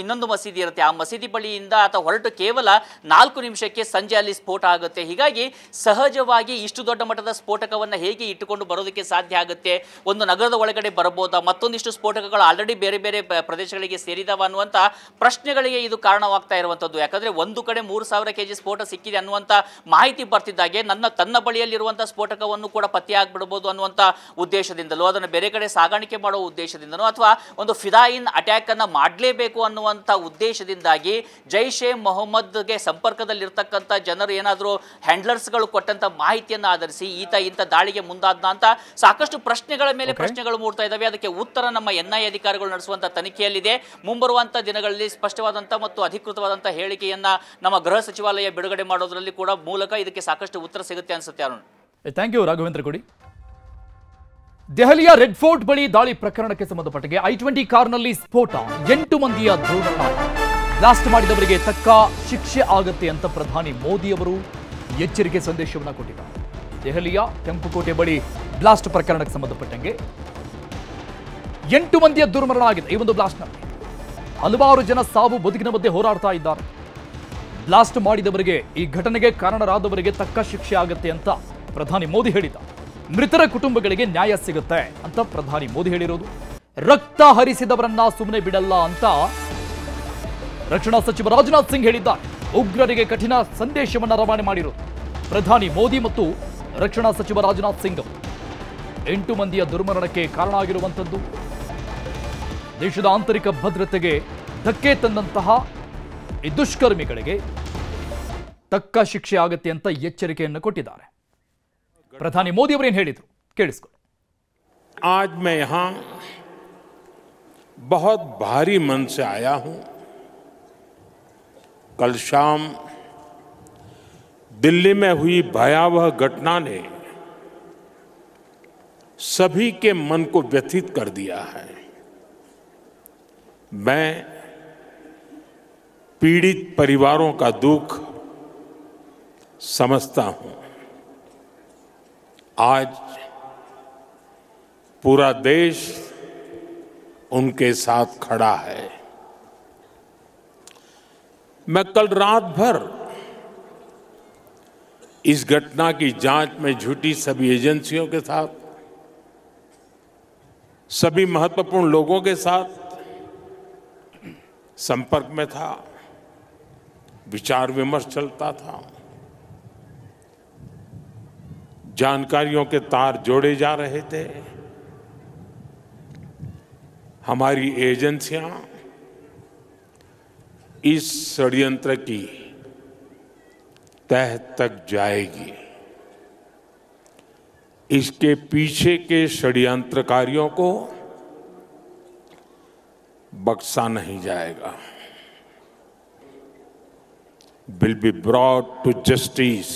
ಇನ್ನೊಂದು ಮಸೀದಿ ಇರುತ್ತೆ, ಆ ಮಸೀದಿ ಬಳಿಯಿಂದ ಆತ ಹೊರಟು ಕೇವಲ 4 ನಿಮಿಷಕ್ಕೆ ಸಂಜೆ ಅಲ್ಲಿ ಸ್ಫೋಟ ಆಗುತ್ತೆ. ಹೀಗಾಗಿ ಸಹಜವಾಗಿ ಇಷ್ಟು ದೊಡ್ಡ ಮಟ್ಟದ ಸ್ಫೋಟಕವನ್ನು ಹೇಗೆ ಇಟ್ಟುಕೊಂಡು ಬರೋದಕ್ಕೆ ಸಾಧ್ಯ ಆಗುತ್ತೆ? ಒಂದು ನಗರದ ಒಳಗಡೆ ಬರಬಹುದಾ? ಮತ್ತೊಂದಿಷ್ಟು ಸ್ಫೋಟಕಗಳು ಆಲ್ರೆಡಿ ಬೇರೆ ಬೇರೆ ಪ್ರದೇಶಗಳಿಗೆ ಸೇರಿದವ ಅನ್ನುವಂಥ ಪ್ರಶ್ನೆಗಳಿಗೆ ಇದು ಕಾರಣವಾಗ್ತಾ ಇರುವಂಥದ್ದು. ಯಾಕಂದ್ರೆ ಒಂದು ಕಡೆ 3,000 kg ಸ್ಫೋಟ ಸಿಕ್ಕಿದೆ ಅನ್ನುವಂಥ ಮಾಹಿತಿ ಬರ್ತಿದ್ದಾಗೆ ತನ್ನ ಬಳಿಯಲ್ಲಿರುವಂಥ ಸ್ಫೋಟಕವನ್ನು ಕೂಡ ಪತ್ತೆಯಾಗ್ಬಿಡಬಹುದು ಅನ್ನುವಂಥ ಉದ್ದೇಶದಿಂದಲೋ, ಅದನ್ನು ಬೇರೆ ಕಡೆ ಸಾಗಾಣಿಕೆ ಮಾಡುವ ಉದ್ದೇಶದಿಂದನೋ, ಅಥವಾ ಒಂದು ಫಿದಾಯಿನ್ ಅಟ್ಯಾಕ್ ಅನ್ನು ಮಾಡಲೇಬೇಕು ಅನ್ನುವಂಥ ಉದ್ದೇಶದಿಂದಾಗಿ ಜೈಷ್ ಎ ಮೊಹಮ್ಮದ್ಗೆ ಸಂಪರ್ಕದಲ್ಲಿರ್ತಕ್ಕಂಥ ಜನರು ಏನಾದರೂ ಹ್ಯಾಂಡ್ಲರ್ಸ್ಗಳು ಕೊಟ್ಟಂತ ಮಾಹಿತಿಯನ್ನು ಆಧರಿಸಿ ಈತ ಇಂಥ ದಾಳಿಗೆ ಮುಂದಾದ್ನ ಅಂತ ಸಾಕಷ್ಟು ಪ್ರಶ್ನೆಗಳ ಮೇಲೆ ಪ್ರಶ್ನೆಗಳು ಮೂಡ್ತಾ ಇದ್ದಾವೆ. ಅದಕ್ಕೆ ಉತ್ತರ ನಮ್ಮ NIA ಅಧಿಕಾರಿಗಳು ನಡೆಸುವಂತ ತನಿಖೆಯಲ್ಲಿದೆ. ಮುಂಬರುವಂತ ದಿನಗಳಲ್ಲಿ ಸ್ಪಷ್ಟವಾದಂತ ಮತ್ತು ಅಧಿಕೃತವಾದಂತ ಹೇಳಿಕೆಯನ್ನ ನಮ್ಮ ಗೃಹ ಸಚಿವಾಲಯ ಬಿಡುಗಡೆ ಮಾಡೋದ್ರಲ್ಲಿ ಕೂಡ ಮೂಲಕ ಇದಕ್ಕೆ ಸಾಕಷ್ಟು ಉತ್ತರ ಸಿಗುತ್ತೆ ಅನ್ಸುತ್ತೆ. ಅರುಣ್, ಥ್ಯಾಂಕ್ ಯು ರಾಘವೇಂದ್ರ ಗುಡಿ. ದೆಹಲಿಯ ರೆಡ್ ಫೋರ್ಟ್ ಬಳಿ ದಾಳಿ ಪ್ರಕರಣಕ್ಕೆ ಸಂಬಂಧಪಟ್ಟಂಗೆ I-20 ಕಾರ್ನಲ್ಲಿ ಸ್ಫೋಟ, 8 ಮಂದಿಯ ದುರ್ಮರಣ. ಬ್ಲಾಸ್ಟ್ ಮಾಡಿದವರಿಗೆ ತಕ್ಕ ಶಿಕ್ಷೆ ಆಗುತ್ತೆ ಅಂತ ಪ್ರಧಾನಿ ಮೋದಿ ಅವರು ಎಚ್ಚರಿಕೆ ಸಂದೇಶವನ್ನು ಕೊಟ್ಟಿದ್ದಾರೆ. ದೆಹಲಿಯ ಕೆಂಪುಕೋಟೆ ಬಳಿ ಬ್ಲಾಸ್ಟ್ ಪ್ರಕರಣಕ್ಕೆ ಸಂಬಂಧಪಟ್ಟಂಗೆ 8 ಮಂದಿಯ ದುರ್ಮರಣ ಆಗಿದೆ. ಈ ಒಂದು ಬ್ಲಾಸ್ಟ್ನಲ್ಲಿ ಹಲವಾರು ಜನ ಸಾವು ಬದುಕಿನ ಮಧ್ಯೆ ಹೋರಾಡ್ತಾ ಇದ್ದಾರೆ. ಬ್ಲಾಸ್ಟ್ ಮಾಡಿದವರಿಗೆ, ಈ ಘಟನೆಗೆ ಕಾರಣರಾದವರಿಗೆ ತಕ್ಕ ಶಿಕ್ಷೆ ಆಗುತ್ತೆ ಅಂತ ಪ್ರಧಾನಿ ಮೋದಿ ಹೇಳಿದ್ದಾರೆ. ಮೃತರ ಕುಟುಂಬಗಳಿಗೆ ನ್ಯಾಯ ಸಿಗುತ್ತೆ ಅಂತ ಪ್ರಧಾನಿ ಮೋದಿ ಹೇಳಿರೋದು. ರಕ್ತ ಹರಿಸಿದವರನ್ನ ಸುಮ್ಮನೆ ಬಿಡಲ್ಲ ಅಂತ ರಕ್ಷಣಾ ಸಚಿವ ರಾಜನಾಥ್ ಸಿಂಗ್ ಹೇಳಿದ್ದಾರೆ. ಉಗ್ರರಿಗೆ ಕಠಿಣ ಸಂದೇಶವನ್ನು ರವಾನೆ ಮಾಡಿರೋದು ಪ್ರಧಾನಿ ಮೋದಿ ಮತ್ತು ರಕ್ಷಣಾ ಸಚಿವ ರಾಜನಾಥ್ ಸಿಂಗ್. 8 ಮಂದಿಯ ದುರ್ಮರಣಕ್ಕೆ ಕಾರಣ ಆಗಿರುವಂಥದ್ದು ದೇಶದ ಆಂತರಿಕ ಭದ್ರತೆಗೆ ಧಕ್ಕೆ ತಂದಂತಹ ಈ ದುಷ್ಕರ್ಮಿಗಳಿಗೆ ತಕ್ಕ ಶಿಕ್ಷೆ ಆಗುತ್ತೆ ಅಂತ ಎಚ್ಚರಿಕೆಯನ್ನು ಕೊಟ್ಟಿದ್ದಾರೆ. ಪ್ರಧಾನಿ ಮೋದಿ ಅವರು ಏನು ಹೇಳಿದ್ರು ಕೇಳಿಸ್ಕೊಳ್ಳಿ. आज मैं यहां बहुत भारी मन से आया हूं. कल शाम दिल्ली में हुई भयावह घटना ने सभी के मन को व्यथित कर दिया है. मैं पीड़ित परिवारों का दुख समझता हूं. आज पूरा देश उनके साथ खड़ा है. मैं कल रात भर इस घटना की जांच में जुटी सभी एजेंसियों के साथ, सभी महत्वपूर्ण लोगों के साथ संपर्क में था. विचार विमर्श चलता था. जानकारियों के तार जोड़े जा रहे थे. हमारी एजेंसियां इस षड्यंत्र की तह तक जाएगी. इसके पीछे के षड्यंत्रकारियों को बख्शा नहीं जाएगा. Will be brought to justice.